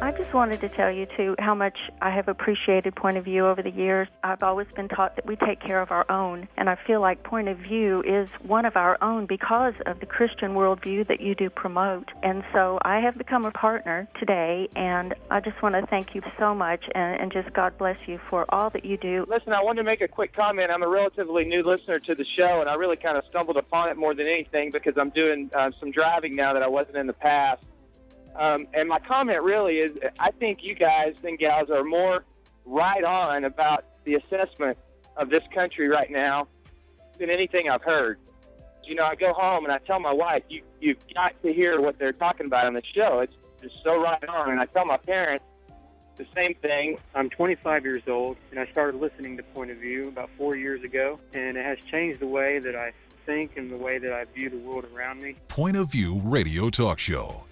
I just wanted to tell you, too, how much I have appreciated Point of View over the years. I've always been taught that we take care of our own, and I feel like Point of View is one of our own because of the Christian worldview that you do promote. And so I have become a partner today, and I just want to thank you so much, and just God bless you for all that you do. Listen, I wanted to make a quick comment. I'm a relatively new listener to the show, and I really kind of stumbled upon it more than anything because I'm doing some driving now that I wasn't in the past. And my comment really is, I think you guys and gals are more right on about the assessment of this country right now than anything I've heard. You know, I go home and I tell my wife, you've got to hear what they're talking about on the show. It's just so right on. And I tell my parents the same thing. I'm 25 years old, and I started listening to Point of View about 4 years ago, and it has changed the way that I think and the way that I view the world around me. Point of View Radio Talk Show.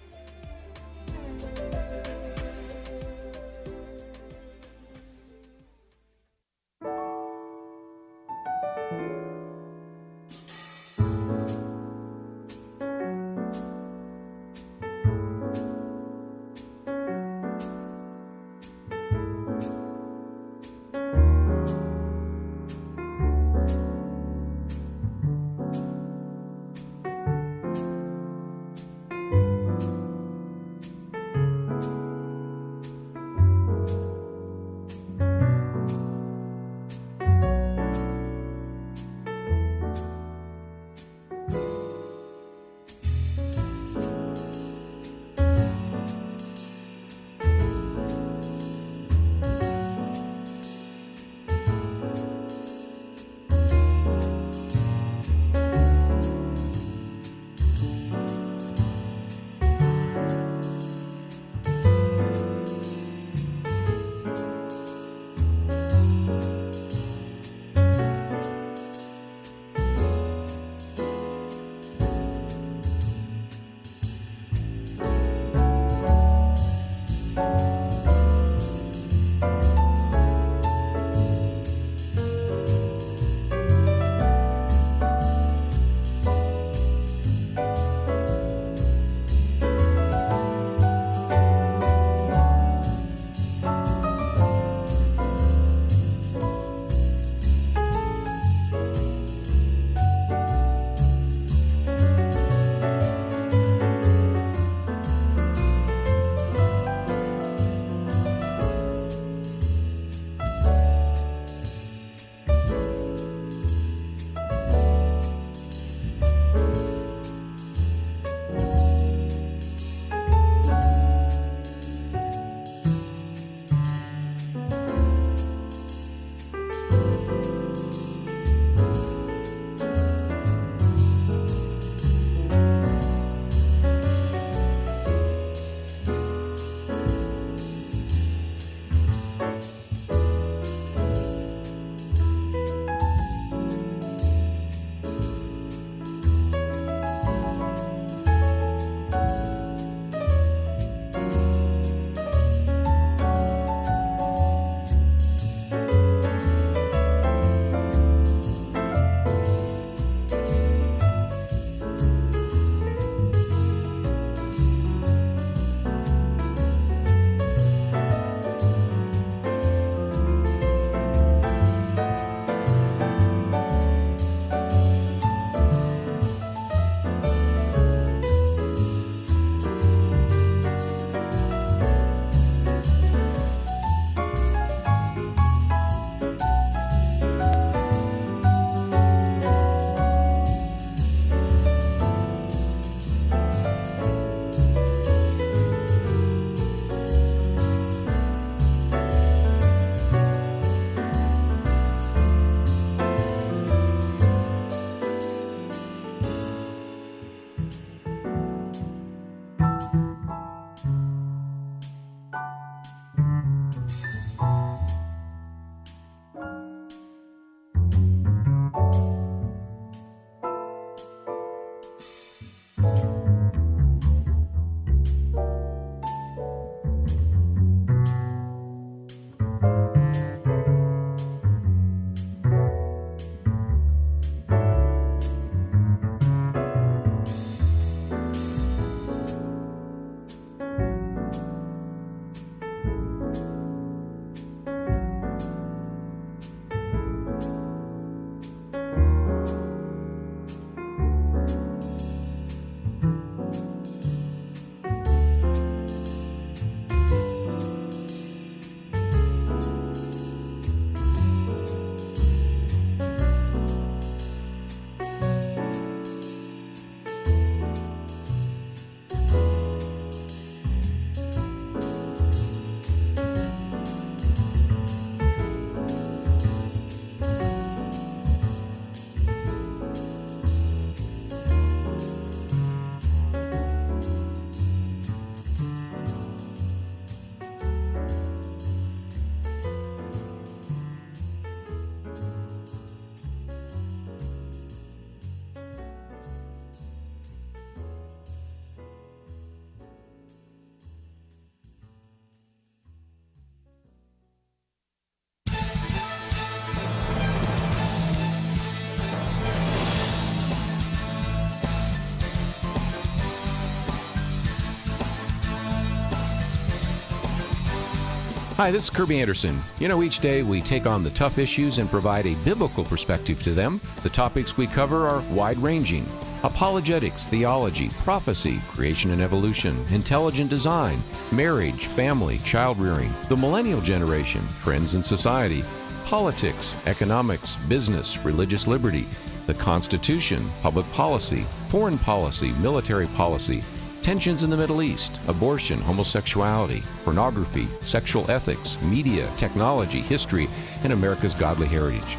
Hi, this is Kerby Anderson. Each day we take on the tough issues and provide a biblical perspective to them. The topics we cover are wide-ranging: apologetics, theology, prophecy, creation and evolution, intelligent design, marriage, family, child-rearing, the millennial generation, trends in society, politics, economics, business, religious liberty, the Constitution, public policy, foreign policy, military policy, tensions in the Middle East, abortion, homosexuality, pornography, sexual ethics, media, technology, history, and America's godly heritage.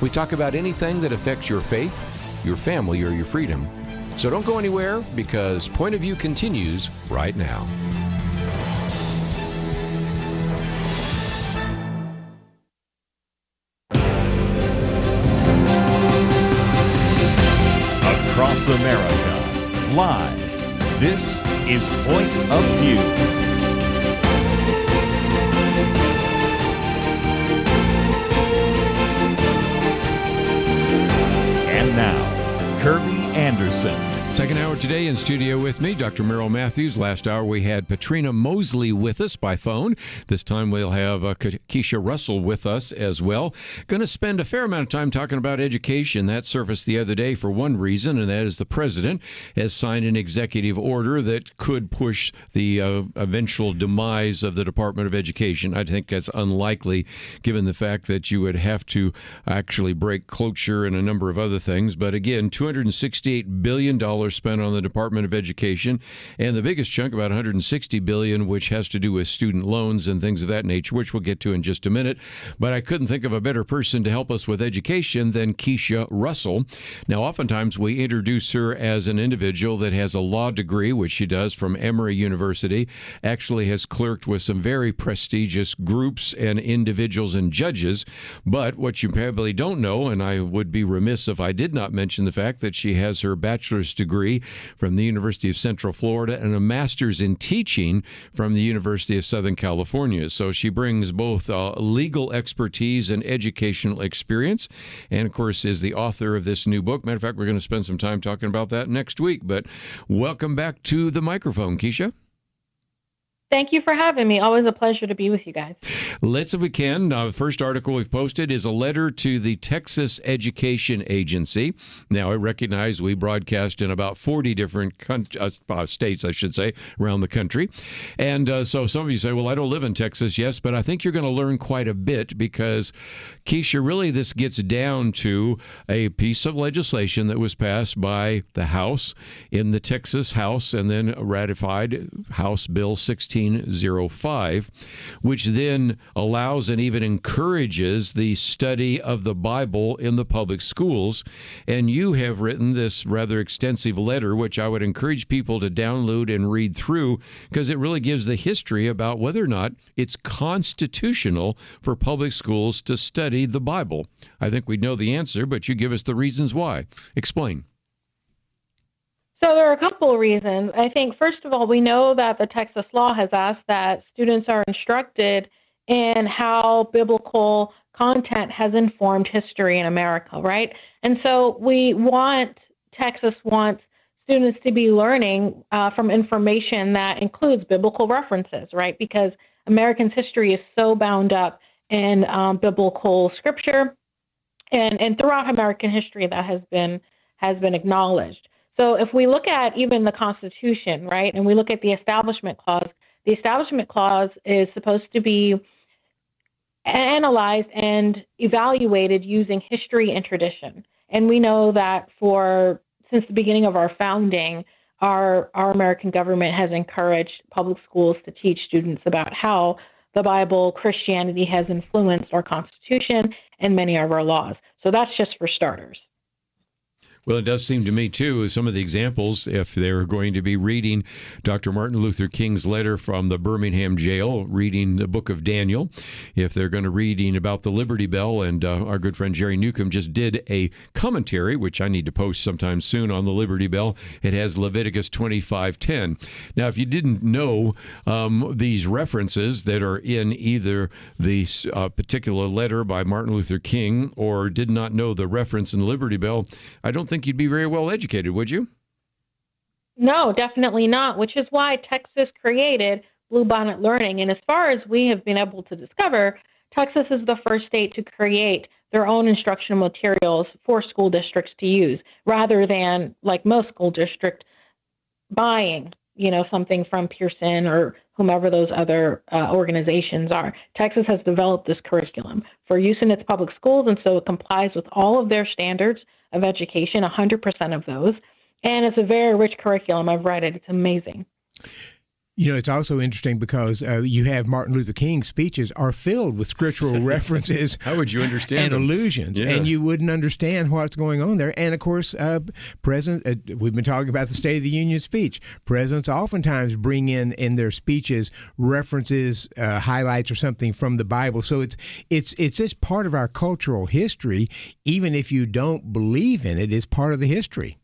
We talk about anything that affects your faith, your family, or your freedom. So don't go anywhere, because Point of View continues right now. Across America, live. This is Point of View. And now, Kerby Anderson. Second hour today in studio with me, Dr. Merrill Matthews. Last hour we had Patrina Mosley with us by phone. This time we'll have Keisha Russell with us as well. Going to spend a fair amount of time talking about education. That surfaced the other day for one reason, and that is the president has signed an executive order that could push the eventual demise of the Department of Education. I think that's unlikely, given the fact that you would have to actually break cloture and a number of other things. But again, $268 billion spent on the Department of Education, and the biggest chunk, about $160 billion, which has to do with student loans and things of that nature, which we'll get to in just a minute. But I couldn't think of a better person to help us with education than Keisha Russell. Now, oftentimes we introduce her as an individual that has a law degree, which she does from Emory University, actually has clerked with some very prestigious groups and individuals and judges. But what you probably don't know, and I would be remiss if I did not mention the fact that she has her bachelor's degree from the University of Central Florida and a master's in teaching from the University of Southern California. So she brings both legal expertise and educational experience, and of course is the author of this new book. Matter of fact, we're going to spend some time talking about that next week. But welcome back to the microphone, Keisha. Thank you for having me. Always a pleasure to be with you guys. Let's, if we can, the first article we've posted is a letter to the Texas Education Agency. Now, I recognize we broadcast in about 40 different states, I should say, around the country. And so some of you say, well, I don't live in Texas. Yes, but I think you're going to learn quite a bit because, Keisha, really this gets down to a piece of legislation that was passed by the House in the Texas House and then ratified House Bill 1605, which then allows and even encourages the study of the Bible in the public schools. And you have written this rather extensive letter, which I would encourage people to download and read through, because it really gives the history about whether or not it's constitutional for public schools to study the Bible. I think we know the answer, but you give us the reasons why. Explain. So there are a couple of reasons. I think, first of all, we know that the Texas law has asked that students are instructed in how biblical content has informed history in America, right? And so Texas wants students to be learning from information that includes biblical references, right? Because American history is so bound up in biblical scripture, and throughout American history that has been acknowledged. So if we look at even the Constitution, right, and we look at the Establishment Clause is supposed to be analyzed and evaluated using history and tradition. And we know that since the beginning of our founding, our American government has encouraged public schools to teach students about how the Bible, Christianity has influenced our Constitution and many of our laws. So that's just for starters. Well, it does seem to me, too, some of the examples, if they're going to be reading Dr. Martin Luther King's letter from the Birmingham jail, reading the book of Daniel, if they're going to reading about the Liberty Bell, and our good friend Jerry Newcomb just did a commentary, which I need to post sometime soon on the Liberty Bell. It has Leviticus 25:10. Now, if you didn't know these references that are in either the particular letter by Martin Luther King or did not know the reference in the Liberty Bell, I don't think you'd be very well educated, would you? No, definitely not, which is why Texas created bluebonnet learning. And as far as we have been able to discover, Texas is the first state to create their own instructional materials for school districts to use, rather than, like most school districts, buying, something from Pearson or whomever those other organizations are. Texas has developed this curriculum for use in its public schools, and so it complies with all of their standards of education, 100% of those. And it's a very rich curriculum. I've read it. It's amazing. It's also interesting because you have Martin Luther King's speeches are filled with scriptural references. How would you understand and them? Allusions, Yeah. and you wouldn't understand what's going on there. And of course, we've been talking about the State of the Union speech. Presidents oftentimes bring in their speeches references, highlights, or something from the Bible. So it's just part of our cultural history. Even if you don't believe in it, it's part of the history.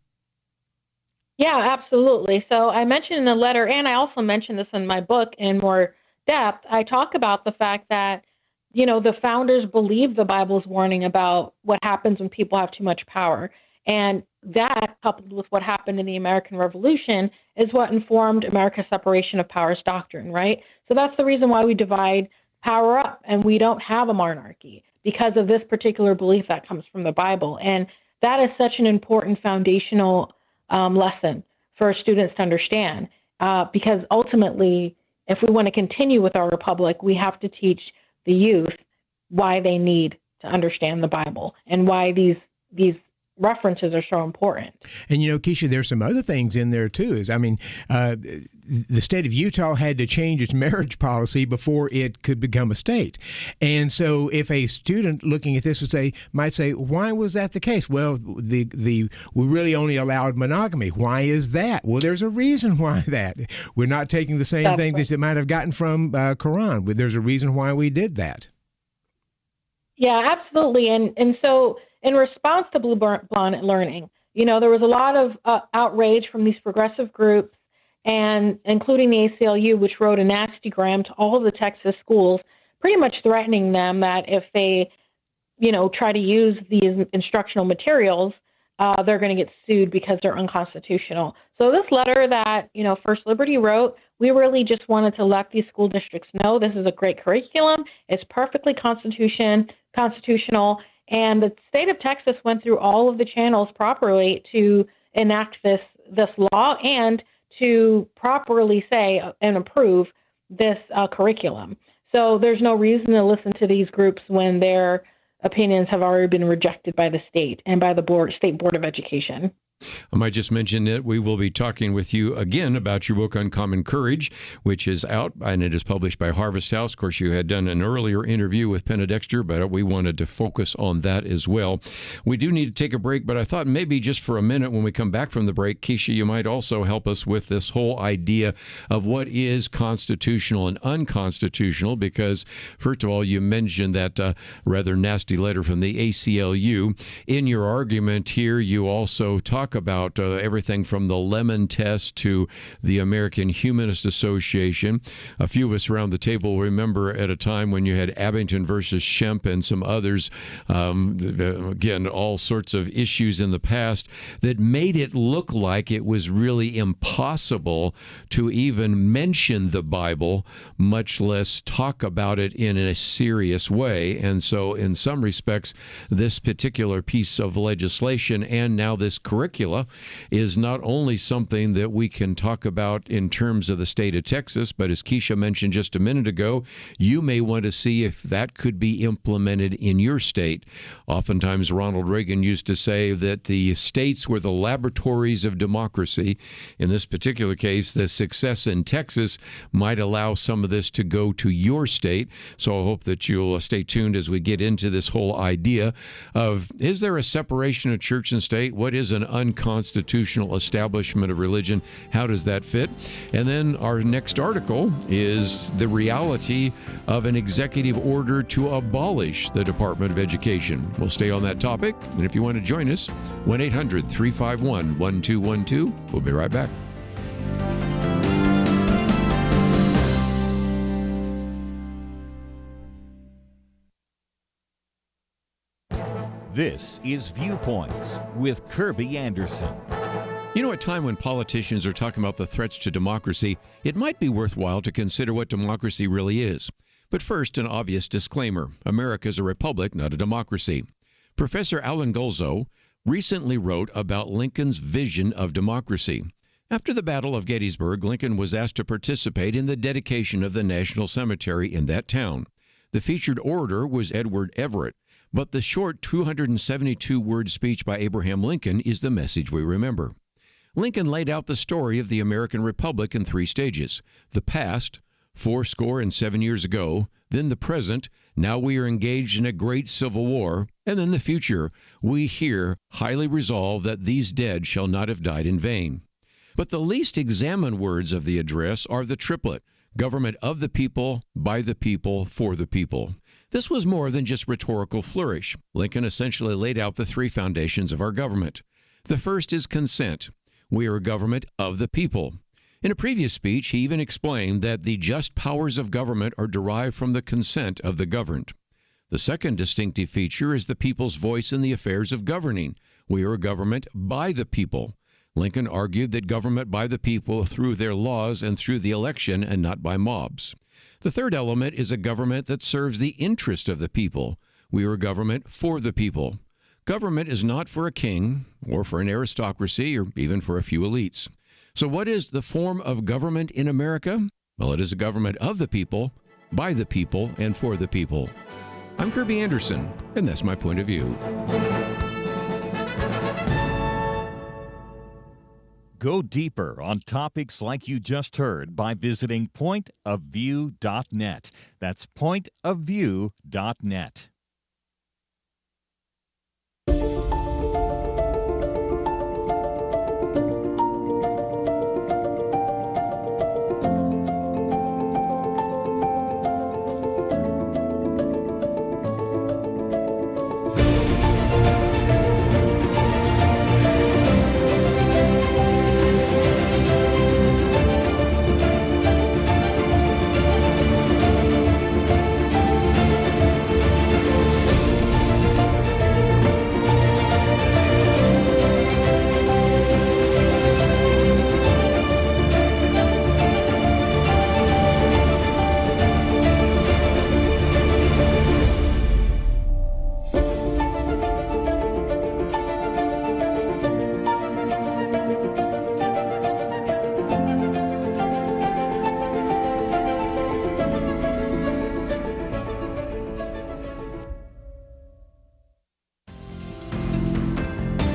Yeah, absolutely. So I mentioned in the letter, and I also mentioned this in my book in more depth, I talk about the fact that, the founders believed the Bible's warning about what happens when people have too much power. And that, coupled with what happened in the American Revolution, is what informed America's separation of powers doctrine, right? So that's the reason why we divide power up and we don't have a monarchy, because of this particular belief that comes from the Bible. And that is such an important foundational lesson for students to understand, because ultimately, if we want to continue with our republic, we have to teach the youth why they need to understand the Bible and why these references are so important. And Keisha, there's some other things in there too. The state of Utah had to change its marriage policy before it could become a state. And so if a student looking at this might say, why was that the case? Well, we really only allowed monogamy. Why is that? Well, there's a reason why that. We're not taking the same thing that they might have gotten from Quran, but there's a reason why we did that. Yeah, absolutely. And so in response to bluebonnet learning, there was a lot of outrage from these progressive groups, and including the ACLU, which wrote a nastygram to all of the Texas schools, pretty much threatening them that if they, try to use these instructional materials, they're going to get sued because they're unconstitutional. So this letter that, First Liberty wrote, we really just wanted to let these school districts know this is a great curriculum. It's perfectly constitutional. And the state of Texas went through all of the channels properly to enact this law and to properly say and approve this curriculum. So there's no reason to listen to these groups when their opinions have already been rejected by the state and by the State Board of Education. I might just mention that we will be talking with you again about your book, Uncommon Courage, which is out, and it is published by Harvest House. Of course, you had done an earlier interview with Penna Dexter, but we wanted to focus on that as well. We do need to take a break, but I thought maybe just for a minute when we come back from the break, Keisha, you might also help us with this whole idea of what is constitutional and unconstitutional, because, first of all, you mentioned that rather nasty letter from the ACLU. In your argument here, you also talk about everything from the Lemon Test to the American Humanist Association. A few of us around the table remember at a time when you had Abington versus Shemp and some others, again, all sorts of issues in the past that made it look like it was really impossible to even mention the Bible, much less talk about it in a serious way. And so in some respects, this particular piece of legislation and now this curriculum is not only something that we can talk about in terms of the state of Texas, but as Keisha mentioned just a minute ago, you may want to see if that could be implemented in your state. Oftentimes, Ronald Reagan used to say that the states were the laboratories of democracy. In this particular case, the success in Texas might allow some of this to go to your state. So I hope that you'll stay tuned as we get into this whole idea of, is there a separation of church and state? What is an unconstitutional establishment of religion? How does that fit? And then our next article is the reality of an executive order to abolish the Department of Education. We'll stay on that topic. And if you want to join us, 1-800-351-1212. We'll be right back. This is Viewpoints with Kerby Anderson. You know, at a time when politicians are talking about the threats to democracy, it might be worthwhile to consider what democracy really is. But first, an obvious disclaimer. America is a republic, not a democracy. Professor Alan Golzo recently wrote about Lincoln's vision of democracy. After the Battle of Gettysburg, Lincoln was asked to participate in the dedication of the National Cemetery in that town. The featured orator was Edward Everett, but the short 272-word speech by Abraham Lincoln is the message we remember. Lincoln laid out the story of the American Republic in 3 stages: the past, 77 years ago, then the present, now we are engaged in a great civil war, and then the future, we here highly resolve that these dead shall not have died in vain. But the least examined words of the address are the triplet: government of the people, by the people, for the people. This was more than just rhetorical flourish. Lincoln essentially laid out the 3 foundations of our government. The first is consent. We are a government of the people. In a previous speech, he even explained that the just powers of government are derived from the consent of the governed. The second distinctive feature is the people's voice in the affairs of governing. We are a government by the people. Lincoln argued that government by the people through their laws and through the election and not by mobs. The third element is a government that serves the interest of the people. We are a government for the people. Government is not for a king or for an aristocracy or even for a few elites. So what is the form of government in America? Well, it is a government of the people, by the people, and for the people. I'm Kerby Anderson, and that's my point of view. Go deeper on topics like you just heard by visiting pointofview.net. That's pointofview.net.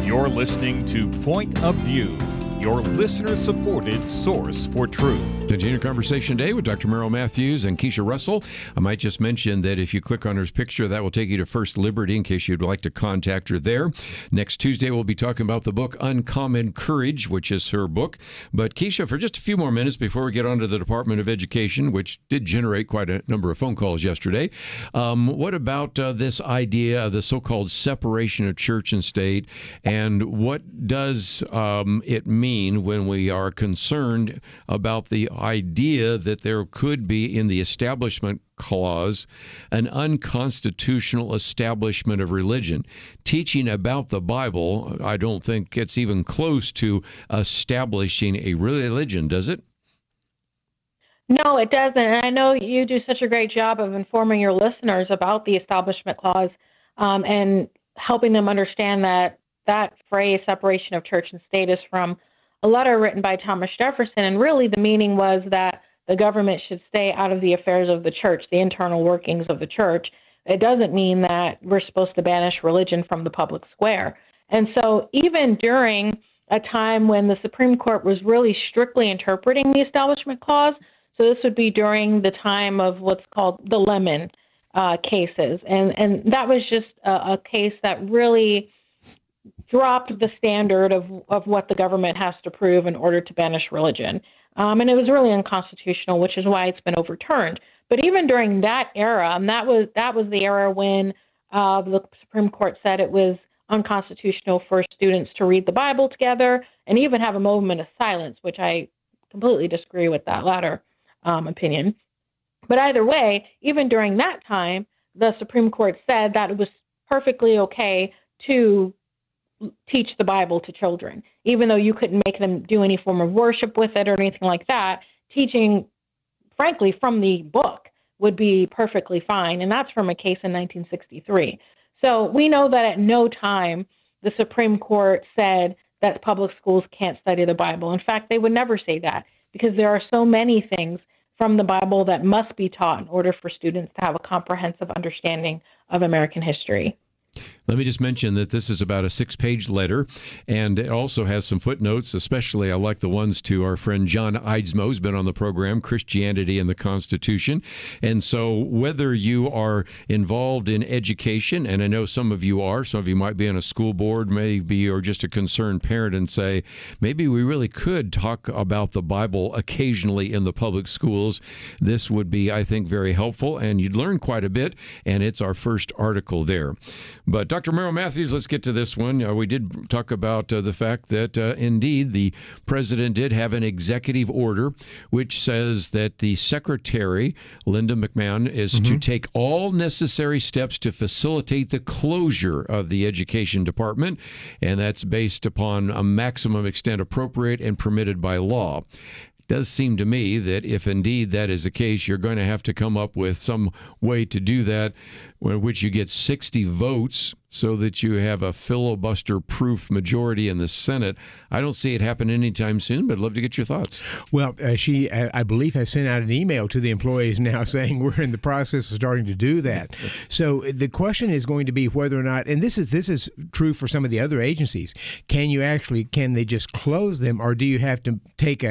You're listening to Point of View, your listener-supported source for truth. Continue conversation today with Dr. Merrill Matthews and Keisha Russell. I might just mention that if you click on her picture, that will take you to First Liberty in case you'd like to contact her there. Next Tuesday, we'll be talking about the book Uncommon Courage, which is her book. But Keisha, for just a few more minutes before we get on to the Department of Education, which did generate quite a number of phone calls yesterday, what about this idea of the so-called separation of church and state, and what does it mean when we are concerned about the idea that there could be in the Establishment Clause an unconstitutional establishment of religion? Teaching about the Bible, I don't think it's even close to establishing a religion, does it? No, it doesn't. And I know you do such a great job of informing your listeners about the Establishment Clause and helping them understand that that phrase, separation of church and state, is from a letter written by Thomas Jefferson, and really the meaning was that the government should stay out of the affairs of the church, the internal workings of the church. It doesn't mean that we're supposed to banish religion from the public square. And so even during a time when the Supreme Court was really strictly interpreting the Establishment Clause, so this would be during the time of what's called the Lemon cases, and that was just a case that really dropped the standard of what the government has to prove in order to banish religion. And it was really unconstitutional, which is why it's been overturned. But even during that era, and that was the era when the Supreme Court said it was unconstitutional for students to read the Bible together and even have a moment of silence, which I completely disagree with that latter opinion. But either way, even during that time, the Supreme Court said that it was perfectly okay to teach the Bible to children, even though you couldn't make them do any form of worship with it or anything like that. Teaching, frankly, from the book would be perfectly fine, and that's from a case in 1963. So we know that at no time the Supreme Court said that public schools can't study the Bible. In fact, they would never say that, because there are so many things from the Bible that must be taught in order for students to have a comprehensive understanding of American history. Let me just mention that this is about a 6-page letter, and it also has some footnotes. Especially, I like the ones to our friend John Eidsmoe, who's been on the program, Christianity and the Constitution. And so whether you are involved in education, and I know some of you might be on a school board, maybe you're just a concerned parent and say, maybe we really could talk about the Bible occasionally in the public schools. This would be, I think, very helpful, and you'd learn quite a bit, and it's our first article there. But Dr. Merrill Matthews, let's get to this one. We did talk about the fact that, indeed, the president did have an executive order which says that the secretary, Linda McMahon, is to take all necessary steps to facilitate the closure of the education department, and that's based upon a maximum extent appropriate and permitted by law. It does seem to me that if indeed that is the case, you're going to have to come up with some way to do that, in which you get 60 votes so that you have a filibuster-proof majority in the Senate. I don't see it happen anytime soon, but I'd love to get your thoughts. Well, she, I believe, has sent out an email to the employees now saying we're in the process of starting to do that. So the question is going to be whether or not, and this is true for some of the other agencies, can they just close them, or do you have to take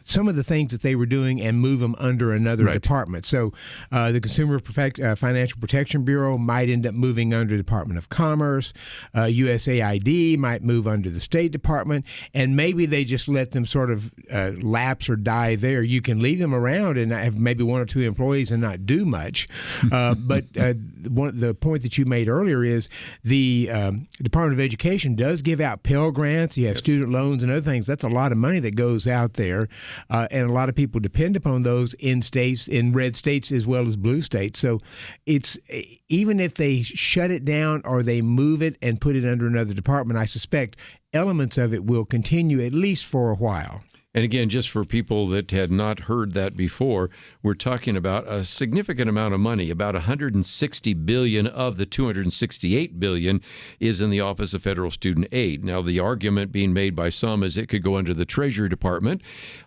some of the things that they were doing and move them under another department? So the Consumer Financial Protection Bureau might end up moving under the Department of Commerce. USAID might move under the State Department, and maybe they just let them sort of lapse or die there. You can leave them around and have maybe one or two employees and not do much. But the point that you made earlier is the Department of Education does give out Pell Grants. You have student loans and other things. That's a lot of money that goes out there, and a lot of people depend upon those in red states as well as blue states. So it's even if they shut it down or they move it and put it under another department, I suspect elements of it will continue at least for a while. And again, just for people that had not heard that before, we're talking about a significant amount of money. About $160 billion of the $268 billion is in the Office of Federal Student Aid. Now, the argument being made by some is it could go under the Treasury Department.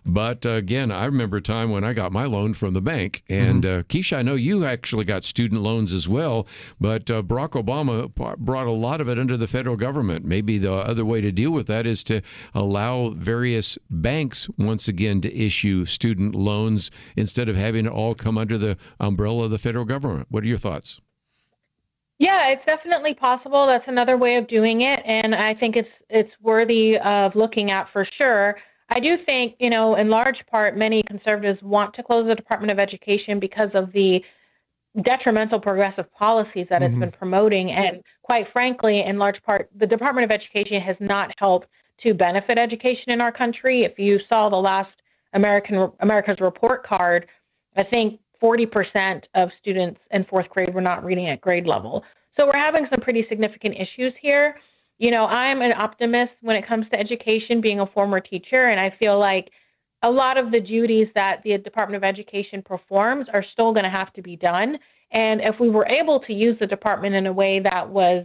But again, I remember a time when I got my loan from the bank. And Keisha, I know you actually got student loans as well, but Barack Obama brought a lot of it under the federal government. Maybe the other way to deal with that is to allow various banks once again to issue student loans instead of having it all come under the umbrella of the federal government. What are your thoughts? Yeah, it's definitely possible. That's another way of doing it, and I think it's worthy of looking at for sure. I do think, in large part, many conservatives want to close the Department of Education because of the detrimental progressive policies that it's been promoting, and quite frankly, in large part, the Department of Education has not helped to benefit education in our country. If you saw the last America's Report Card, I think 40% of students in fourth grade were not reading at grade level. So we're having some pretty significant issues here. I'm an optimist when it comes to education, being a former teacher, and I feel like a lot of the duties that the Department of Education performs are still going to have to be done. And if we were able to use the department in a way that was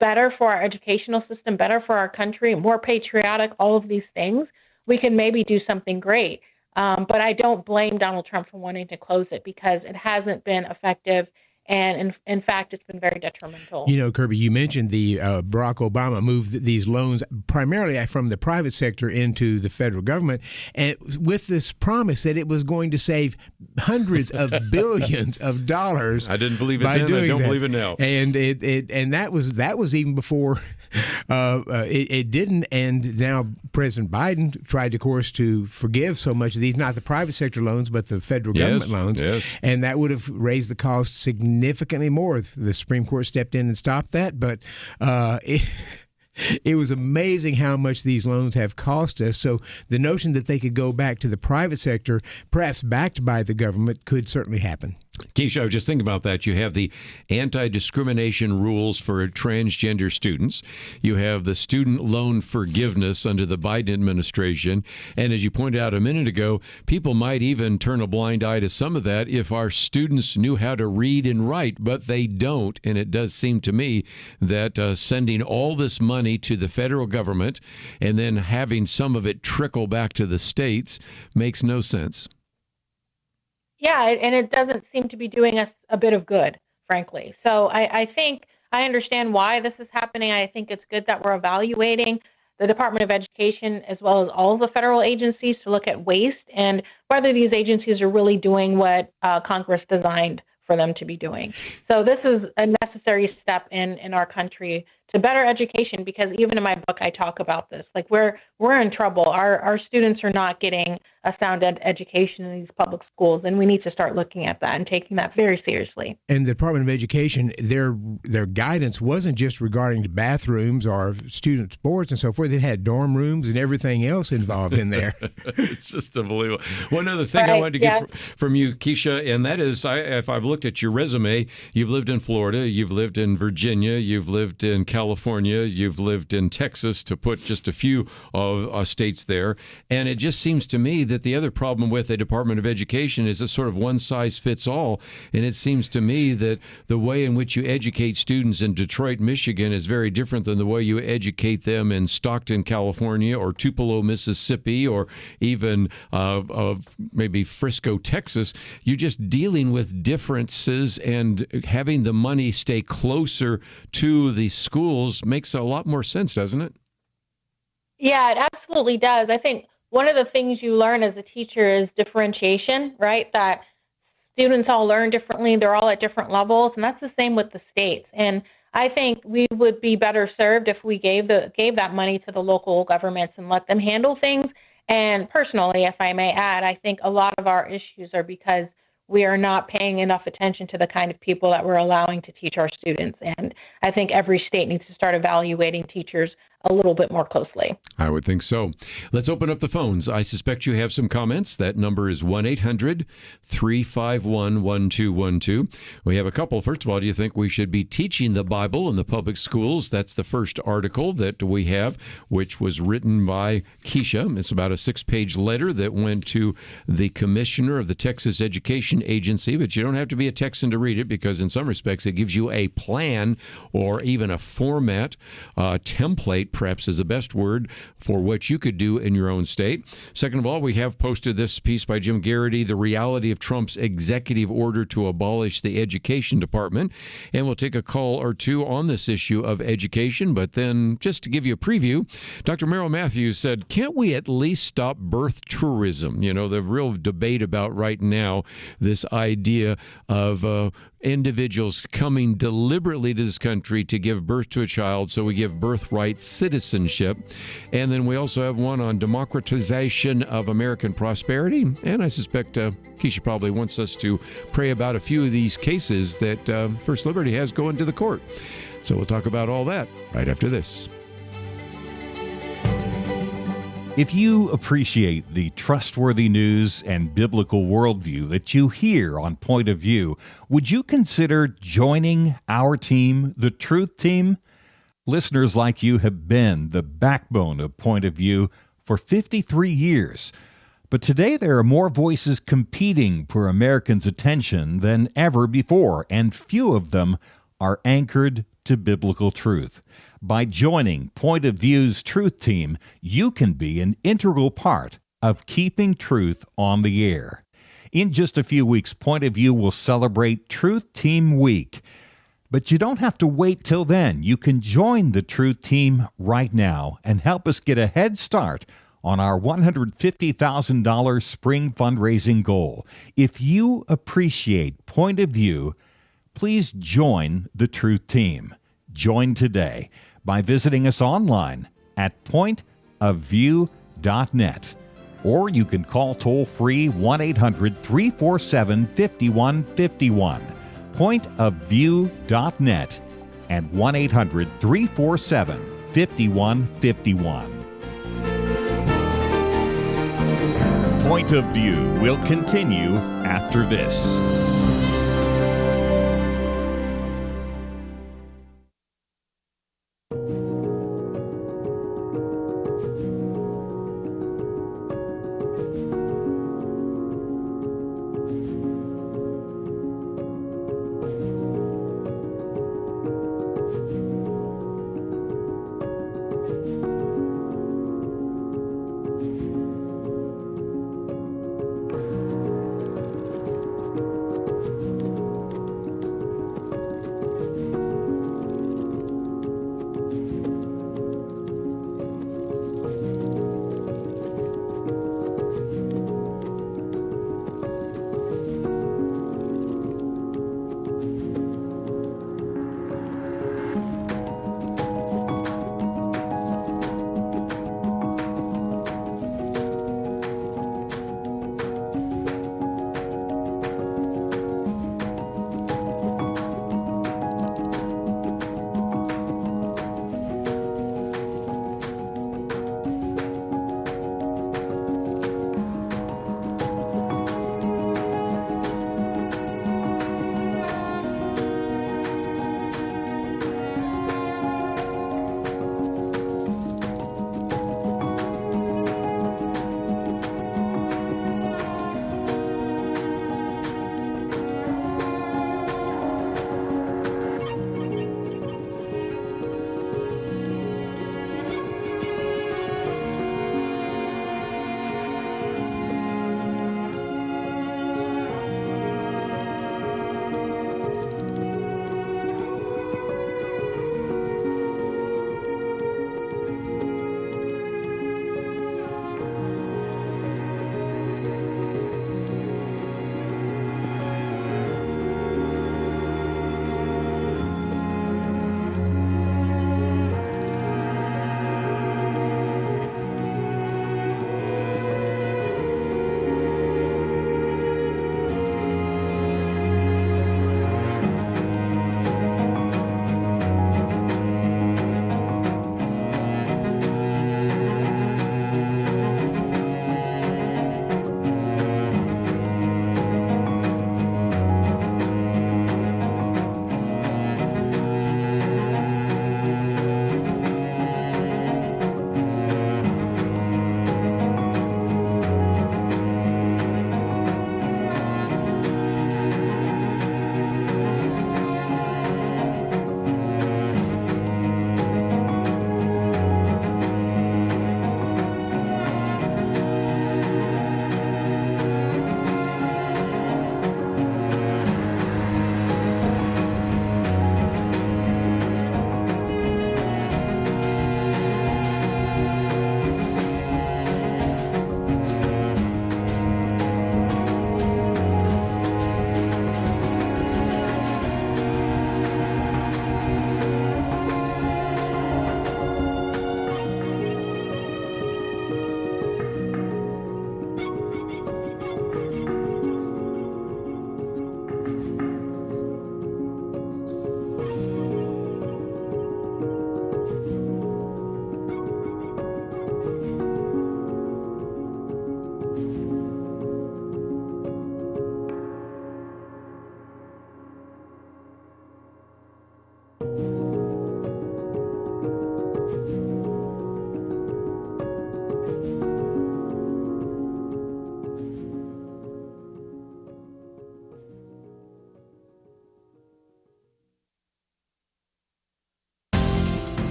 better for our educational system, better for our country, more patriotic, all of these things, we can maybe do something great. But I don't blame Donald Trump for wanting to close it because it hasn't been effective. And in fact, it's been very detrimental. Kerby, you mentioned the Barack Obama moved these loans primarily from the private sector into the federal government, and with this promise that it was going to save hundreds of billions of dollars. I didn't believe it then. I don't believe it now. And that was even before it didn't. And now President Biden tried, of course, to forgive so much of these, not the private sector loans, but the federal government loans, and that would have raised the cost significantly more if the Supreme Court stepped in and stopped that. But it was amazing how much these loans have cost us. So the notion that they could go back to the private sector, perhaps backed by the government, could certainly happen. Keisha, I was just thinking about that. You have the anti-discrimination rules for transgender students. You have the student loan forgiveness under the Biden administration. And as you pointed out a minute ago, people might even turn a blind eye to some of that if our students knew how to read and write, but they don't. And it does seem to me that sending all this money to the federal government and then having some of it trickle back to the states makes no sense. Yeah, and it doesn't seem to be doing us a bit of good, frankly. So I think I understand why this is happening. I think it's good that we're evaluating the Department of Education as well as all of the federal agencies to look at waste and whether these agencies are really doing what Congress designed for them to be doing. So this is a necessary step in our country to better education, because even in my book I talk about this. Like we're in trouble. Our students are not getting a sound education in these public schools, and we need to start looking at that and taking that very seriously. And the Department of Education, their guidance wasn't just regarding the bathrooms or student sports and so forth. It had dorm rooms and everything else involved in there. It's just unbelievable. One other thing I wanted to get from you, Keisha, and that is, if I've looked at your resume, you've lived in Florida, you've lived in Virginia, you've lived in California, you've lived in Texas, to put just a few of states there. And it just seems to me that the other problem with the Department of Education is it's sort of one size fits all. And it seems to me that the way in which you educate students in Detroit, Michigan is very different than the way you educate them in Stockton, California, or Tupelo, Mississippi, or even maybe Frisco, Texas. You're just dealing with differences, and having the money stay closer to the schools makes a lot more sense, doesn't it? Yeah, it absolutely does. I think one of the things you learn as a teacher is differentiation, right? That students all learn differently. They're all at different levels, and that's the same with the states. And I think we would be better served if we gave that money to the local governments and let them handle things. And personally, if I may add, I think a lot of our issues are because we are not paying enough attention to the kind of people that we're allowing to teach our students. And I think every state needs to start evaluating teachers a little bit more closely. I would think so. Let's open up the phones. I suspect you have some comments. That number is 1-800-351-1212. We have a couple. First of all, do you think we should be teaching the Bible in the public schools? That's the first article that we have, which was written by Keisha. It's about a 6-page letter that went to the commissioner of the Texas Education Agency, but you don't have to be a Texan to read it, because in some respects it gives you a plan or even a format, template, perhaps is the best word, for what you could do in your own state. Second of all, we have posted this piece by Jim Garrity, The Reality of Trump's Executive Order to Abolish the Education Department. And we'll take a call or two on this issue of education. But then, just to give you a preview, Dr. Merrill Matthews said, can't we at least stop birth tourism? You know, the real debate about right now, this idea of individuals coming deliberately to this country to give birth to a child, so we give birthright citizenship. And then we also have one on democratization of American prosperity. And I suspect Keisha probably wants us to pray about a few of these cases that First Liberty has going to the court. So we'll talk about all that right after this. If you appreciate the trustworthy news and biblical worldview that you hear on Point of View, would you consider joining our team, the Truth Team? Listeners like you have been the backbone of Point of View for 53 years. But today there are more voices competing for Americans' attention than ever before, and few of them are anchored to biblical truth. By joining Point of View's Truth Team, you can be an integral part of keeping truth on the air. In just a few weeks, Point of View will celebrate Truth Team Week. But you don't have to wait till then. You can join the Truth Team right now and help us get a head start on our $150,000 spring fundraising goal. If you appreciate Point of View, please join the Truth Team. Join today by visiting us online at pointofview.net. Or you can call toll-free 1-800-347-5151. pointofview.net and 1-800-347-5151. Point of View will continue after this.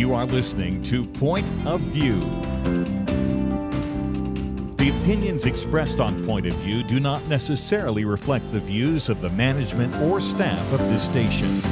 You are listening to Point of View. The opinions expressed on Point of View do not necessarily reflect the views of the management or staff of this station.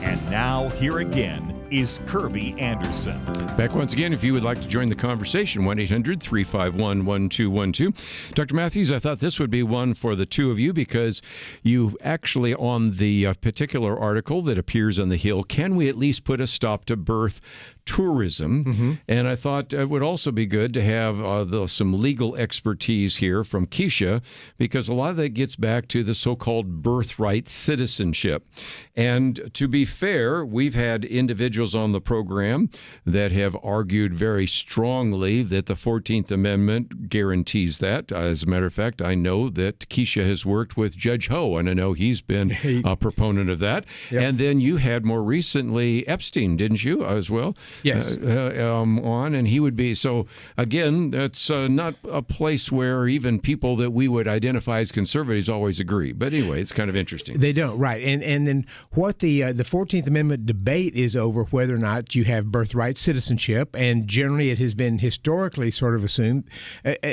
And now, here again is Kerby Anderson. Back once again, if you would like to join the conversation, 1-800-351-1212. Dr. Matthews, I thought this would be one for the two of you because you actually, on the particular article that appears on the Hill, can we at least put a stop to birth tourism? Mm-hmm. And I thought it would also be good to have some legal expertise here from Keisha, because a lot of that gets back to the so-called birthright citizenship. And to be fair, we've had individuals on the program that have argued very strongly that the 14th Amendment guarantees that. As a matter of fact, I know that Keisha has worked with Judge Ho, and I know he's been a proponent of that. Yep. And then you had more recently Epstein, didn't you, as well? Yes. On, and he would be. So, again, that's not a place where even people that we would identify as conservatives always agree. But anyway, it's kind of interesting. They don't, right. And then what the 14th Amendment debate is over whether or not you have birthright citizenship, and generally it has been historically sort of assumed,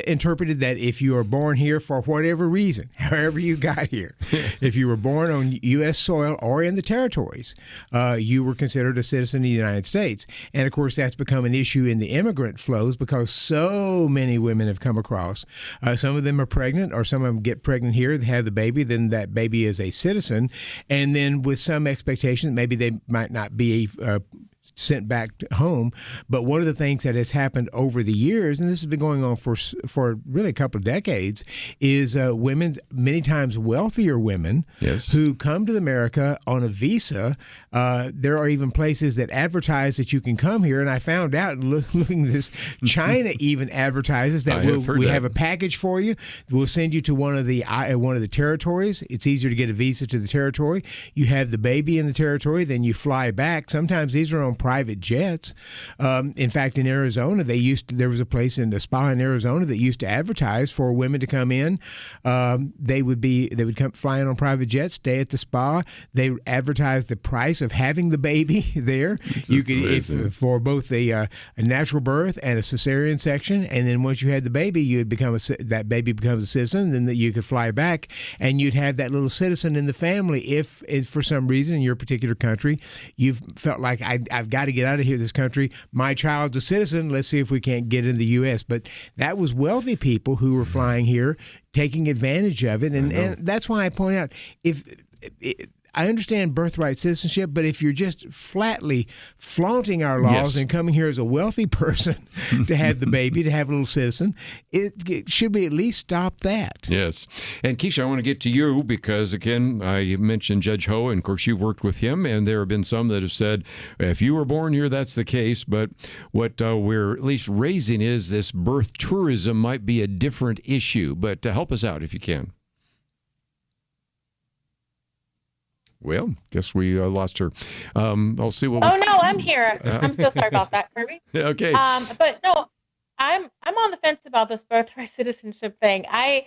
interpreted that if you are born here for whatever reason, however you got here, if you were born on U.S. soil or in the territories, you were considered a citizen of the United States. And, of course, that's become an issue in the immigrant flows because so many women have come across. Some of them are pregnant, or some of them get pregnant here, they have the baby, then that baby is a citizen, and then with some expectation that maybe they might not be sent back home. But one of the things that has happened over the years, and this has been going on for really a couple of decades, is women, many times wealthier women, yes, who come to America on a visa. There are even places that advertise that you can come here. And I found out, looking at this, China even advertises that we have a package for you. We'll send you to one of the territories. It's easier to get a visa to the territory. You have the baby in the territory, then you fly back. Sometimes these are on private jets. In fact, in Arizona, there was a place in a spa in Arizona that used to advertise for women to come in. They would come flying on private jets, stay at the spa. They advertised the price of having the baby there. You could, for both a natural birth and a cesarean section, and then once you had the baby, that baby becomes a citizen. Then that you could fly back, and you'd have that little citizen in the family. If for some reason in your particular country you've felt like I've got to get out of here, this country, my child's a citizen, let's see if we can't get in the U.S. But that was wealthy people who were flying here, taking advantage of it. And that's why I point out, I understand birthright citizenship, but if you're just flatly flaunting our laws, yes, and coming here as a wealthy person to have the baby, to have a little citizen, it should be at least stop that. Yes. And Keisha, I want to get to you because, again, I mentioned Judge Ho, and of course you've worked with him, and there have been some that have said, if you were born here, that's the case. But what we're at least raising is this birth tourism might be a different issue. But help us out if you can. Well, guess we lost her. I'll see what. No, I'm here. I'm so sorry about that, Kerby. Okay. But no, I'm on the fence about this birthright citizenship thing. I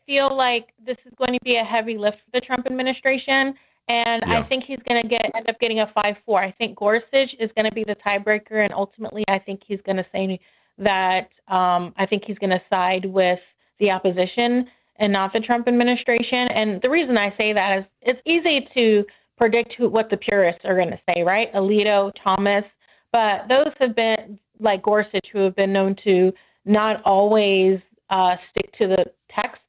feel like this is going to be a heavy lift for the Trump administration, and I think he's going to end up getting a 5-4. I think Gorsuch is going to be the tiebreaker, and ultimately, I think he's going to say that. I think he's going to side with the opposition and not the Trump administration. And the reason I say that is it's easy to predict what the purists are going to say, right? Alito, Thomas, but those have been, like Gorsuch, who have been known to not always stick to the text.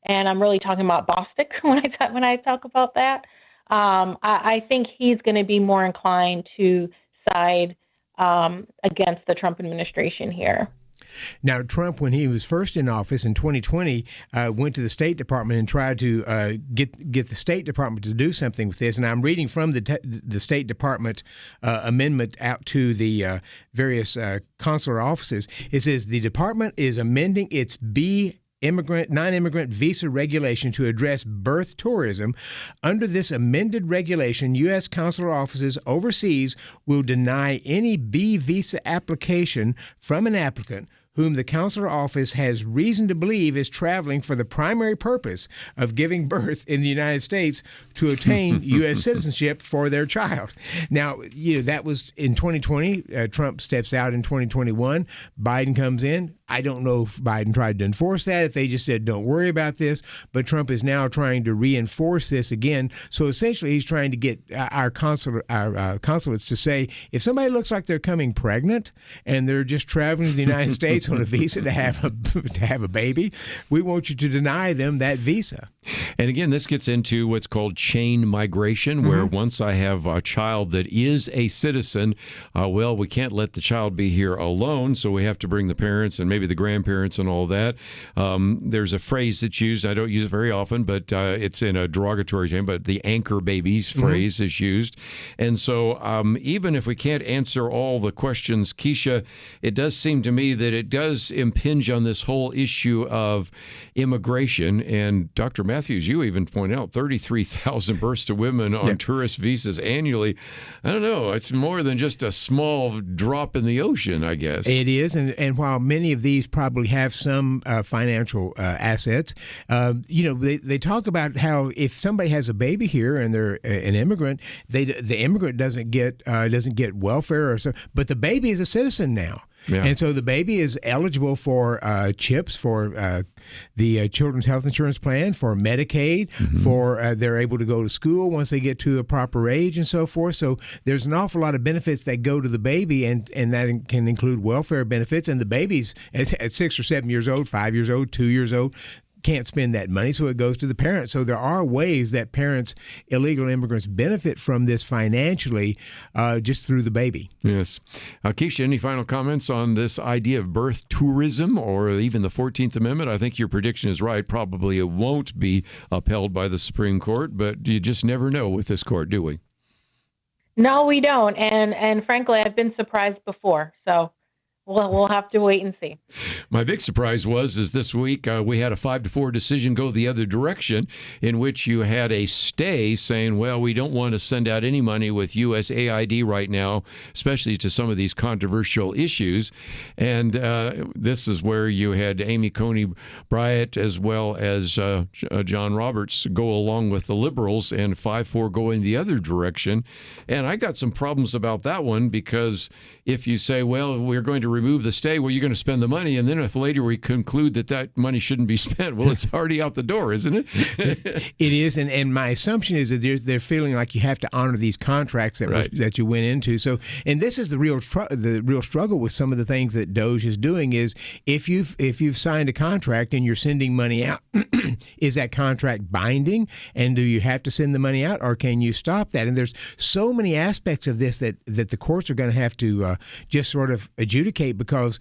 And I'm really talking about Bostic when I talk about that. I think he's going to be more inclined to side against the Trump administration here. Now, Trump, when he was first in office in 2020, went to the State Department and tried to get the State Department to do something with this. And I'm reading from the State Department amendment out to the various consular offices. It says the department is amending its non-immigrant visa regulation to address birth tourism. Under this amended regulation, U.S. consular offices overseas will deny any B visa application from an applicant whom the consular office has reason to believe is traveling for the primary purpose of giving birth in the United States to obtain U.S. citizenship for their child. Now, that was in 2020. Trump steps out in 2021. Biden comes in. I don't know if Biden tried to enforce that, if they just said, don't worry about this. But Trump is now trying to reinforce this again. So essentially, he's trying to get our consulates to say, if somebody looks like they're coming pregnant and they're just traveling to the United States on a visa to have a baby, we want you to deny them that visa. And again, this gets into what's called chain migration, where once I have a child that is a citizen, we can't let the child be here alone, so we have to bring the parents and maybe the grandparents and all that. There's a phrase that's used. I don't use it very often, but it's in a derogatory term, but the anchor babies phrase is used. And so even if we can't answer all the questions, Keisha, it does seem to me that it does impinge on this whole issue of immigration. And Dr. Matthews, you even point out 33,000 births to women on tourist visas annually. I don't know. It's more than just a small drop in the ocean, I guess. It is. And while many of these probably have some financial assets, they talk about how if somebody has a baby here and they're an immigrant, the immigrant doesn't get welfare or so, but the baby is a citizen now. Yeah. And so the baby is eligible for CHIPS, for the Children's Health Insurance Plan, for Medicaid, for they're able to go to school once they get to a proper age and so forth. So there's an awful lot of benefits that go to the baby, and that can include welfare benefits. And the baby's at 6 or 7 years old, 5 years old, 2 years old, can't spend that money, so it goes to the parents. So there are ways that parents, illegal immigrants, benefit from this financially just through the baby. Yes. Keisha, any final comments on this idea of birth tourism or even the 14th Amendment? I think your prediction is right. Probably it won't be upheld by the Supreme Court, but you just never know with this court, do we? No, we don't. And frankly, I've been surprised before. So we'll have to wait and see. My big surprise is this week we had a 5-4 decision go the other direction, in which you had a stay saying, well, we don't want to send out any money with USAID right now, especially to some of these controversial issues. And this is where you had Amy Coney Barrett as well as John Roberts go along with the liberals, and 5-4 going the other direction. And I got some problems about that one, because if you say, well, we're going to remove the stay, well, you're going to spend the money, and then if later we conclude that money shouldn't be spent, well, it's already out the door, isn't it? It is, and my assumption is that they're feeling like you have to honor these contracts that you went into. So, and this is the real struggle with some of the things that DOJ is doing is if you've signed a contract and you're sending money out, is that contract binding, and do you have to send the money out, or can you stop that? And there's so many aspects of this that the courts are going to have to just sort of adjudicate, because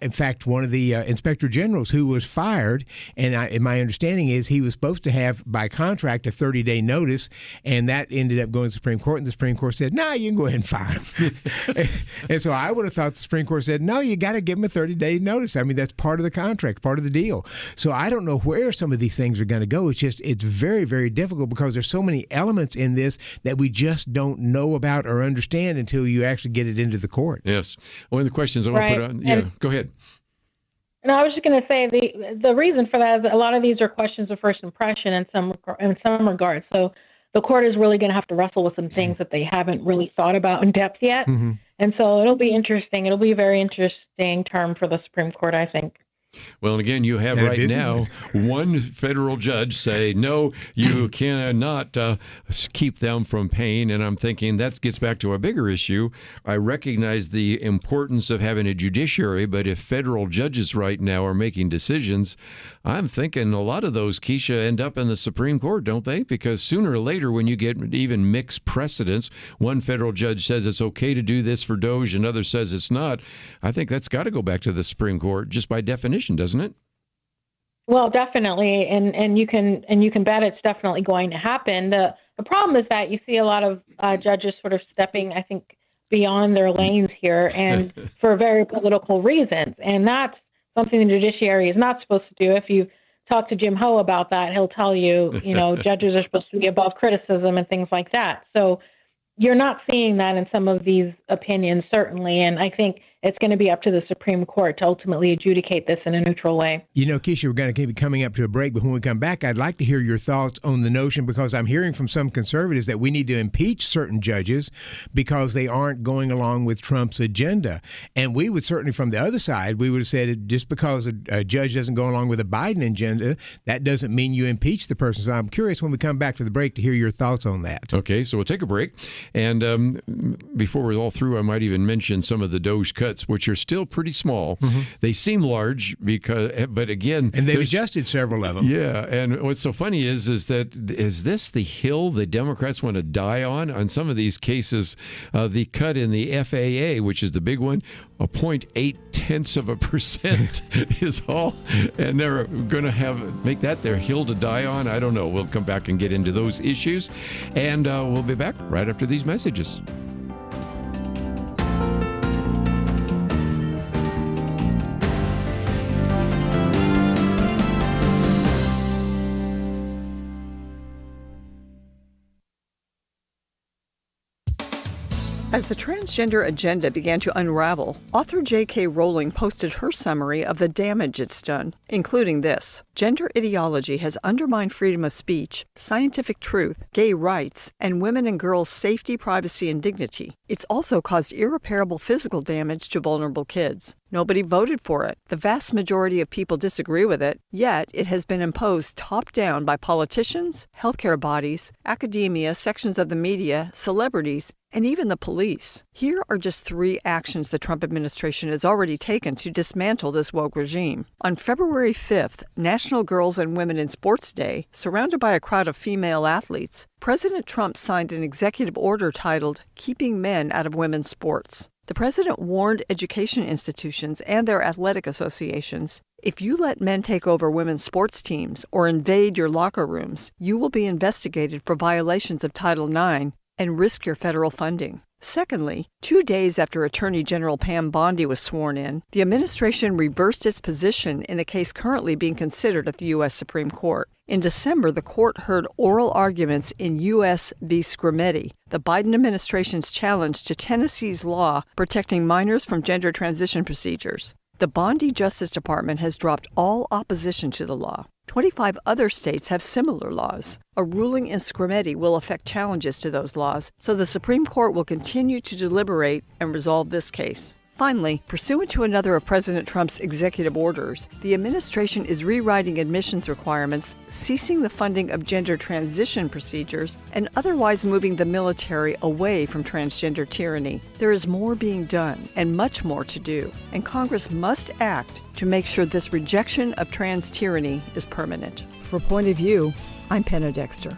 in fact, one of the inspector generals who was fired, and my understanding is he was supposed to have by contract a 30-day notice, and that ended up going to the Supreme Court, and the Supreme Court said, no, you can go ahead and fire him. And so I would have thought the Supreme Court said, no, you got to give him a 30-day notice. I mean, that's part of the contract, part of the deal. So I don't know where some of these things are going to go. It's very, very difficult, because there's so many elements in this that we just don't know about or understand until you actually get it into the court. Yes. One of the questions I want to put on, go ahead. And I was just going to say the reason for that is a lot of these are questions of first impression in some regards. So the court is really going to have to wrestle with some things that they haven't really thought about in depth yet. Mm-hmm. And so it'll be interesting. It'll be a very interesting term for the Supreme Court, I think. Well, and again, you have right now one federal judge say, no, you cannot keep them from paying. And I'm thinking that gets back to a bigger issue. I recognize the importance of having a judiciary, but if federal judges right now are making decisions, I'm thinking a lot of those, Keisha, end up in the Supreme Court, don't they? Because sooner or later, when you get even mixed precedents, one federal judge says it's okay to do this for DOJ, another says it's not. I think that's got to go back to the Supreme Court just by definition, doesn't it? Well, definitely, and you can bet it's definitely going to happen. The problem is that you see a lot of judges sort of stepping, I think, beyond their lanes here, and for very political reasons, and that's something the judiciary is not supposed to do. If you talk to Jim Ho about that, he'll tell you, judges are supposed to be above criticism and things like that. So you're not seeing that in some of these opinions, certainly. And I think it's going to be up to the Supreme Court to ultimately adjudicate this in a neutral way. You know, Keisha, we're going to keep coming up to a break, but when we come back, I'd like to hear your thoughts on the notion, because I'm hearing from some conservatives that we need to impeach certain judges because they aren't going along with Trump's agenda. And we would certainly, from the other side, we would have said just because a judge doesn't go along with a Biden agenda, that doesn't mean you impeach the person. So I'm curious when we come back to the break to hear your thoughts on that. Okay, so we'll take a break. And before we're all through, I might even mention some of the Doge cuts, which are still pretty small. Mm-hmm. They seem large, but again... And they've adjusted several of them. Yeah, and what's so funny is this the hill the Democrats want to die on some of these cases? The cut in the FAA, which is the big one, 0.8% is all, and they're going to make that their hill to die on. I don't know. We'll come back and get into those issues, and we'll be back right after these messages. As the transgender agenda began to unravel, author J.K. Rowling posted her summary of the damage it's done, including this: gender ideology has undermined freedom of speech, scientific truth, gay rights, and women and girls' safety, privacy, and dignity. It's also caused irreparable physical damage to vulnerable kids. Nobody voted for it. The vast majority of people disagree with it, yet it has been imposed top-down by politicians, healthcare bodies, academia, sections of the media, celebrities, and even the police. Here are just 3 actions the Trump administration has already taken to dismantle this woke regime. On February 5th, National Girls and Women in Sports Day, surrounded by a crowd of female athletes, President Trump signed an executive order titled "Keeping Men Out of Women's Sports." The president warned education institutions and their athletic associations, if you let men take over women's sports teams or invade your locker rooms, you will be investigated for violations of Title IX and risk your federal funding. Secondly, 2 days after Attorney General Pam Bondi was sworn in, the administration reversed its position in a case currently being considered at the U.S. Supreme Court. In December, the court heard oral arguments in U.S. v. Scrimetti, the Biden administration's challenge to Tennessee's law protecting minors from gender transition procedures. The Bondi Justice Department has dropped all opposition to the law. 25 other states have similar laws. A ruling in Scrimetti will affect challenges to those laws, so the Supreme Court will continue to deliberate and resolve this case. Finally, pursuant to another of President Trump's executive orders, the administration is rewriting admissions requirements, ceasing the funding of gender transition procedures, and otherwise moving the military away from transgender tyranny. There is more being done and much more to do, and Congress must act to make sure this rejection of trans tyranny is permanent. For Point of View, I'm Penna Dexter.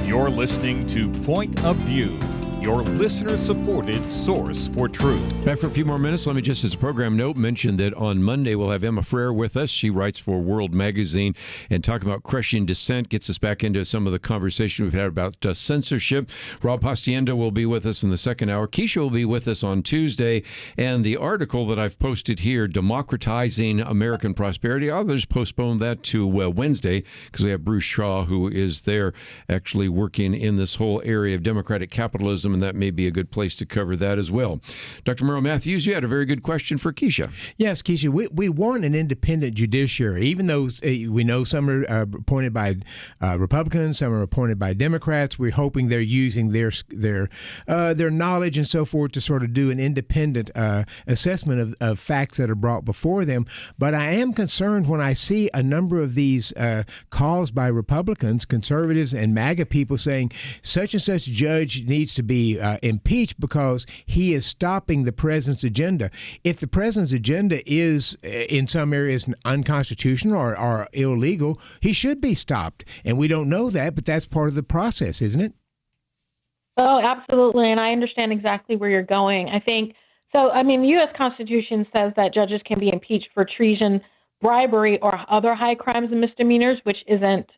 You're listening to Point of View, your listener-supported source for truth. Back for a few more minutes. Let me just, as a program note, mention that on Monday we'll have Emma Frere with us. She writes for World Magazine and talking about crushing dissent, gets us back into some of the conversation we've had about censorship. Rob Hacienda will be with us in the second hour. Keisha will be with us on Tuesday. And the article that I've posted here, Democratizing American Prosperity, others postponed that to Wednesday because we have Bruce Shaw, who is there actually working in this whole area of democratic capitalism and that may be a good place to cover that as well. Dr. Merrill Matthews, you had a very good question for Keisha. Yes, Keisha, we want an independent judiciary, even though we know some are appointed by Republicans, some are appointed by Democrats. We're hoping they're using their knowledge and so forth to sort of do an independent assessment of facts that are brought before them. But I am concerned when I see a number of these calls by Republicans, conservatives, and MAGA people saying such and such judge needs to be impeached because he is stopping the president's agenda. If the president's agenda is in some areas unconstitutional or illegal, he should be stopped. And we don't know that, but that's part of the process, isn't it? Oh, absolutely. And I understand exactly where you're going. I think so. I mean, the U.S. Constitution says that judges can be impeached for treason, bribery, or other high crimes and misdemeanors, which isn't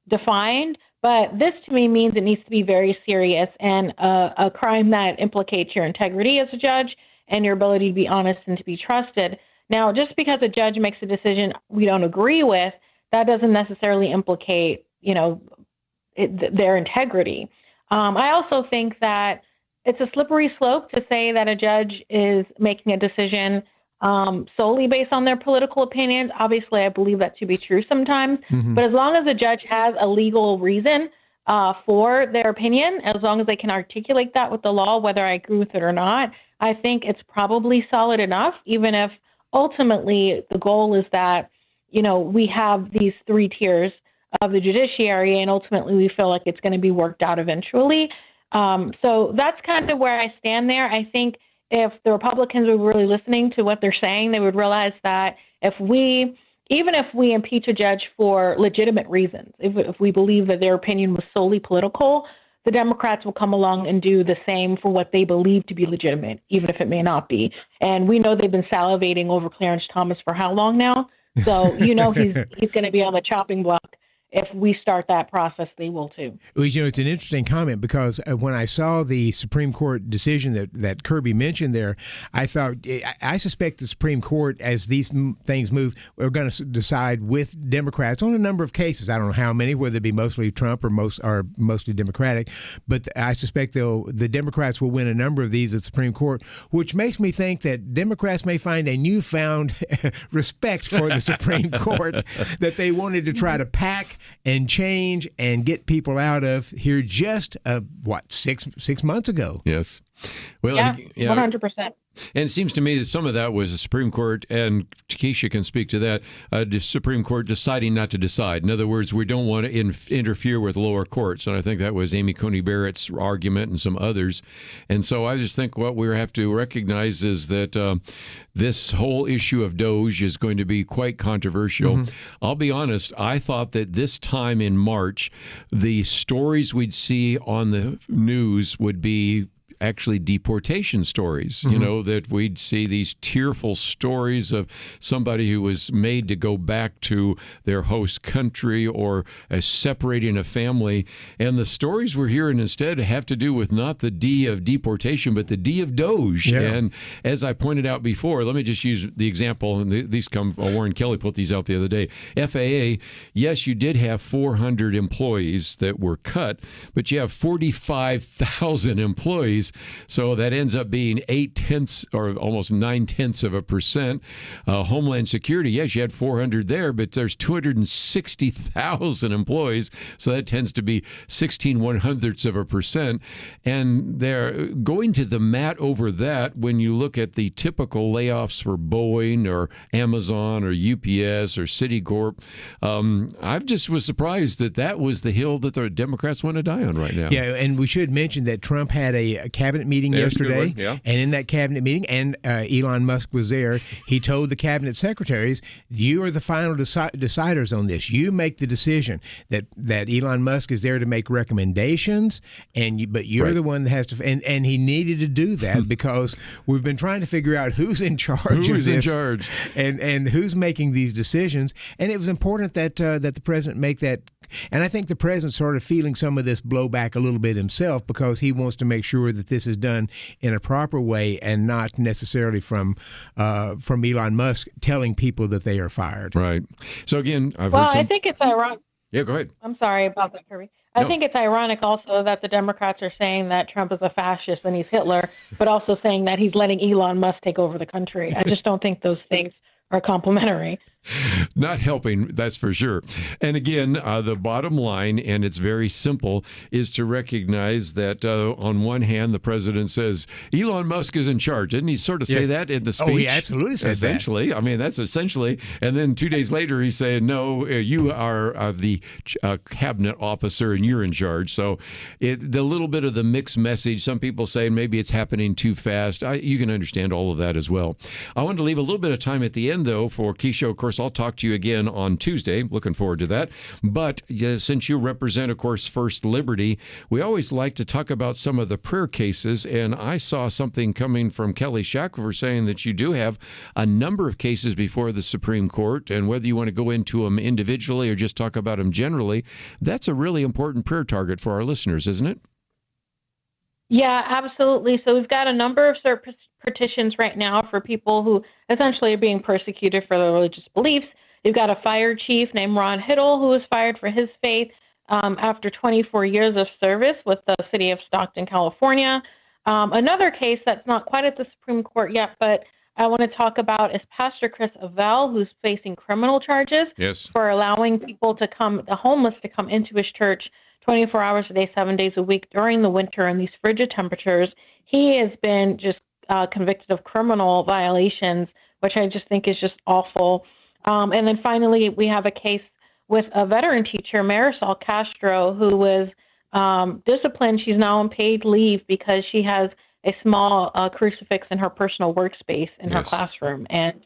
defined. But this to me means it needs to be very serious and a crime that implicates your integrity as a judge and your ability to be honest and to be trusted. Now, just because a judge makes a decision we don't agree with, that doesn't necessarily implicate, their integrity. I also think that it's a slippery slope to say that a judge is making a decision solely based on their political opinions. Obviously, I believe that to be true sometimes. Mm-hmm. But as long as a judge has a legal reason for their opinion, as long as they can articulate that with the law, whether I agree with it or not, I think it's probably solid enough, even if ultimately the goal is that, we have these three tiers of the judiciary, and ultimately we feel like it's going to be worked out eventually. So that's kind of where I stand there. I think if the Republicans were really listening to what they're saying, they would realize that even if we impeach a judge for legitimate reasons, if we believe that their opinion was solely political, the Democrats will come along and do the same for what they believe to be legitimate, even if it may not be. And we know they've been salivating over Clarence Thomas for how long now? So, he's going to be on the chopping block. If we start that process, they will too. Well, it's an interesting comment because when I saw the Supreme Court decision that Kerby mentioned there, I thought, I suspect the Supreme Court, as these things move, are going to decide with Democrats on a number of cases. I don't know how many, whether it be mostly Trump or mostly Democratic, but I suspect the Democrats will win a number of these at the Supreme Court, which makes me think that Democrats may find a newfound respect for the Supreme Court that they wanted to try to pack and change and get people out of here just 6 months ago. Yes. Well, 100%. And it seems to me that some of that was the Supreme Court, and Keisha can speak to that, the Supreme Court deciding not to decide. In other words, we don't want to interfere with lower courts. And I think that was Amy Coney Barrett's argument and some others. And so I just think what we have to recognize is that this whole issue of Doge is going to be quite controversial. Mm-hmm. I'll be honest, I thought that this time in March, the stories we'd see on the news would be actually deportation stories, that we'd see these tearful stories of somebody who was made to go back to their host country or separating a family. And the stories we're hearing instead have to do with not the D of deportation, but the D of Doge. Yeah. And as I pointed out before, let me just use the example, and these come, Warren Kelly put these out the other day. FAA, yes, you did have 400 employees that were cut, but you have 45,000 employees. So that ends up being 0.8 or almost 0.9%. Homeland Security, yes, you had 400 there, but there's 260,000 employees. So that tends to be 0.16%. And they're going to the mat over that when you look at the typical layoffs for Boeing or Amazon or UPS or Citicorp. I just was surprised that was the hill that the Democrats want to die on right now. Yeah, and we should mention that Trump had a cabinet meeting yesterday, and in that cabinet meeting, and Elon Musk was there, he told the cabinet secretaries, you are the final deciders on this. You make the decision. That Elon Musk is there to make recommendations, but you're the one that has to, and he needed to do that because we've been trying to figure out who's in charge of this and who's making these decisions, and it was important that the president make that. And I think the president's sort of feeling some of this blowback a little bit himself because he wants to make sure that this is done in a proper way and not necessarily from Elon Musk telling people that they are fired. Right. So again, I think it's ironic. Yeah, go ahead. I'm sorry about that, Kerby. I think it's ironic also that the Democrats are saying that Trump is a fascist and he's Hitler, but also saying that he's letting Elon Musk take over the country. I just don't think those things are complementary. Not helping, that's for sure. And again, the bottom line, and it's very simple, is to recognize that on one hand, the president says Elon Musk is in charge. Didn't he sort of say that in the speech? Oh, he absolutely said essentially. that. I mean, that's essentially. And then 2 days later, he's saying, no, you are the cabinet officer and you're in charge. So the little bit of the mixed message, some people say maybe it's happening too fast. You can understand all of that as well. I wanted to leave a little bit of time at the end, though, for Keisha. Of course, I'll talk to you again on Tuesday. Looking forward to that. But since you represent, of course, First Liberty, we always like to talk about some of the prayer cases. And I saw something coming from Kelly Shackelford saying that you do have a number of cases before the Supreme Court. And whether you want to go into them individually or just talk about them generally, that's a really important prayer target for our listeners, isn't it? Yeah, absolutely. So we've got a number of cert petitions right now for people who essentially are being persecuted for their religious beliefs. You've got a fire chief named Ron Hiddle who was fired for his faith after 24 years of service with the city of Stockton, California. Another case that's not quite at the Supreme Court yet, but I want to talk about is Pastor Chris Avell, who's facing criminal charges for allowing people to the homeless to come into his church 24 hours a day, 7 days a week during the winter in these frigid temperatures. He has been just convicted of criminal violations, which I just think is just awful. And then finally, we have a case with a veteran teacher, Marisol Castro, who was disciplined. She's now on paid leave because she has a small crucifix in her personal workspace in her classroom. And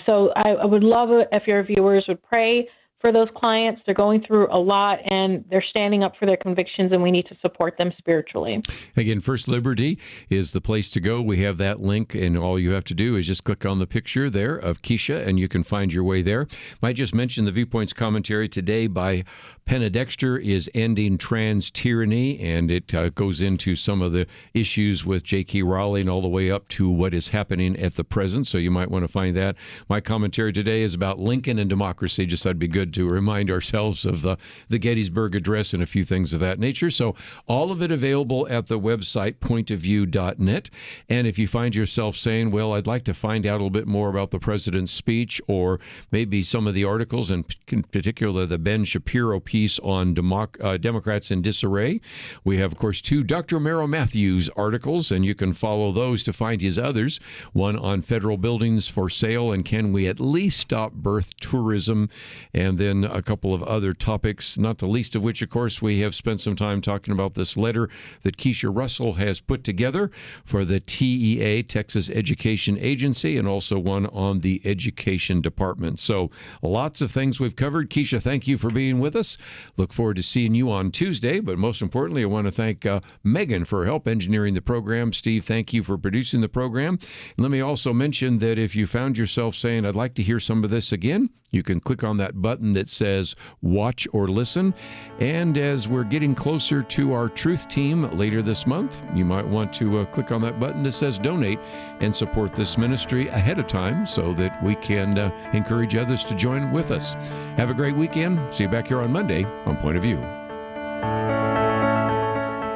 so I would love it if your viewers would pray for those clients. They're going through a lot and they're standing up for their convictions, and we need to support them spiritually. Again, First Liberty is the place to go. We have that link, and all you have to do is just click on the picture there of Keisha, and you can find your way there. Might just mention the Viewpoints commentary today by Penna Dexter is Ending Trans Tyranny, and it goes into some of the issues with J.K. Rowling all the way up to what is happening at the present, so you might want to find that. My commentary today is about Lincoln and democracy. Just thought it'd be good to remind ourselves of the Gettysburg Address and a few things of that nature. So all of it available at the website, pointofview.net. And if you find yourself saying, well, I'd like to find out a little bit more about the president's speech, or maybe some of the articles, and in particular the Ben Shapiro piece on Democrats in disarray. We have, of course, 2 Dr. Merrill Matthews articles, and you can follow those to find his others. One on federal buildings for sale, and can we at least stop birth tourism? And then a couple of other topics, not the least of which, of course, we have spent some time talking about this letter that Keisha Russell has put together for the TEA, Texas Education Agency, and also one on the Education Department. So lots of things we've covered. Keisha, thank you for being with us. Look forward to seeing you on Tuesday. But most importantly, I want to thank Megan for her help engineering the program. Steve, thank you for producing the program. And let me also mention that if you found yourself saying, I'd like to hear some of this again, you can click on that button that says watch or listen. And as we're getting closer to our Truth Team later this month, you might want to click on that button that says donate and support this ministry ahead of time so that we can encourage others to join with us. Have a great weekend. See you back here on Monday on Point of View.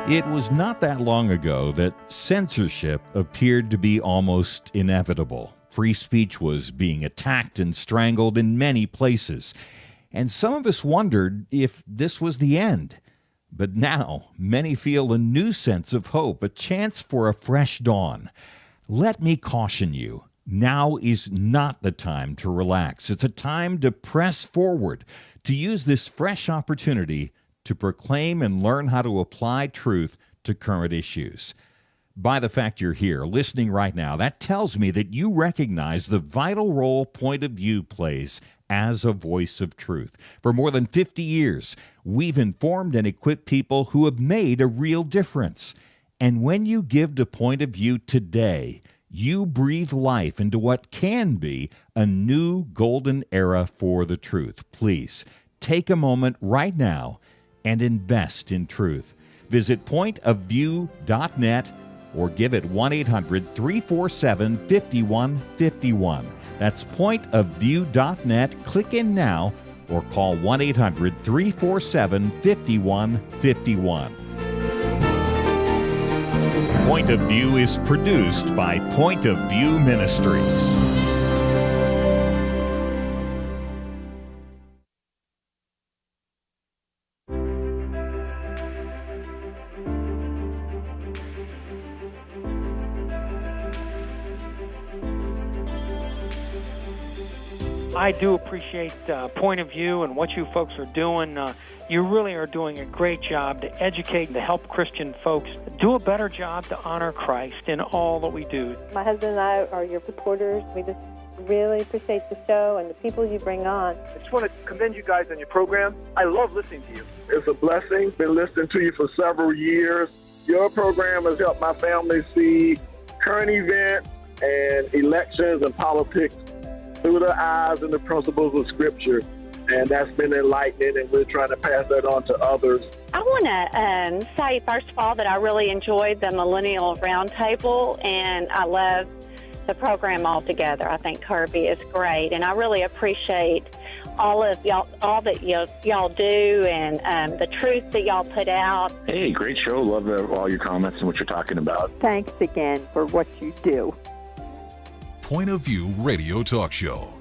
It was not that long ago that censorship appeared to be almost inevitable. Free speech was being attacked and strangled in many places. And some of us wondered if this was the end. But now, many feel a new sense of hope, a chance for a fresh dawn. Let me caution you, now is not the time to relax. It's a time to press forward, to use this fresh opportunity to proclaim and learn how to apply truth to current issues. By the fact you're here, listening right now, that tells me that you recognize the vital role Point of View plays as a voice of truth. For more than 50 years, we've informed and equipped people who have made a real difference. And when you give to Point of View today, you breathe life into what can be a new golden era for the truth. Please, take a moment right now and invest in truth. Visit pointofview.net or give it 1-800-347-5151. That's pointofview.net. Click in now or call 1-800-347-5151. Point of View is produced by Point of View Ministries. I do appreciate Point of View and what you folks are doing. You really are doing a great job to educate and to help Christian folks do a better job to honor Christ in all that we do. My husband and I are your supporters. We just really appreciate the show and the people you bring on. I just want to commend you guys on your program. I love listening to you. It's a blessing. Been listening to you for several years. Your program has helped my family see current events and elections and politics through the eyes and the principles of Scripture. And that's been enlightening, and we're trying to pass that on to others. I want to say, first of all, that I really enjoyed the Millennial Roundtable, and I love the program altogether. I think Kerby is great, and I really appreciate all of y'all, all that y'all do, and the truth that y'all put out. Hey, great show. Love all your comments and what you're talking about. Thanks again for what you do. Point of View Radio Talk Show.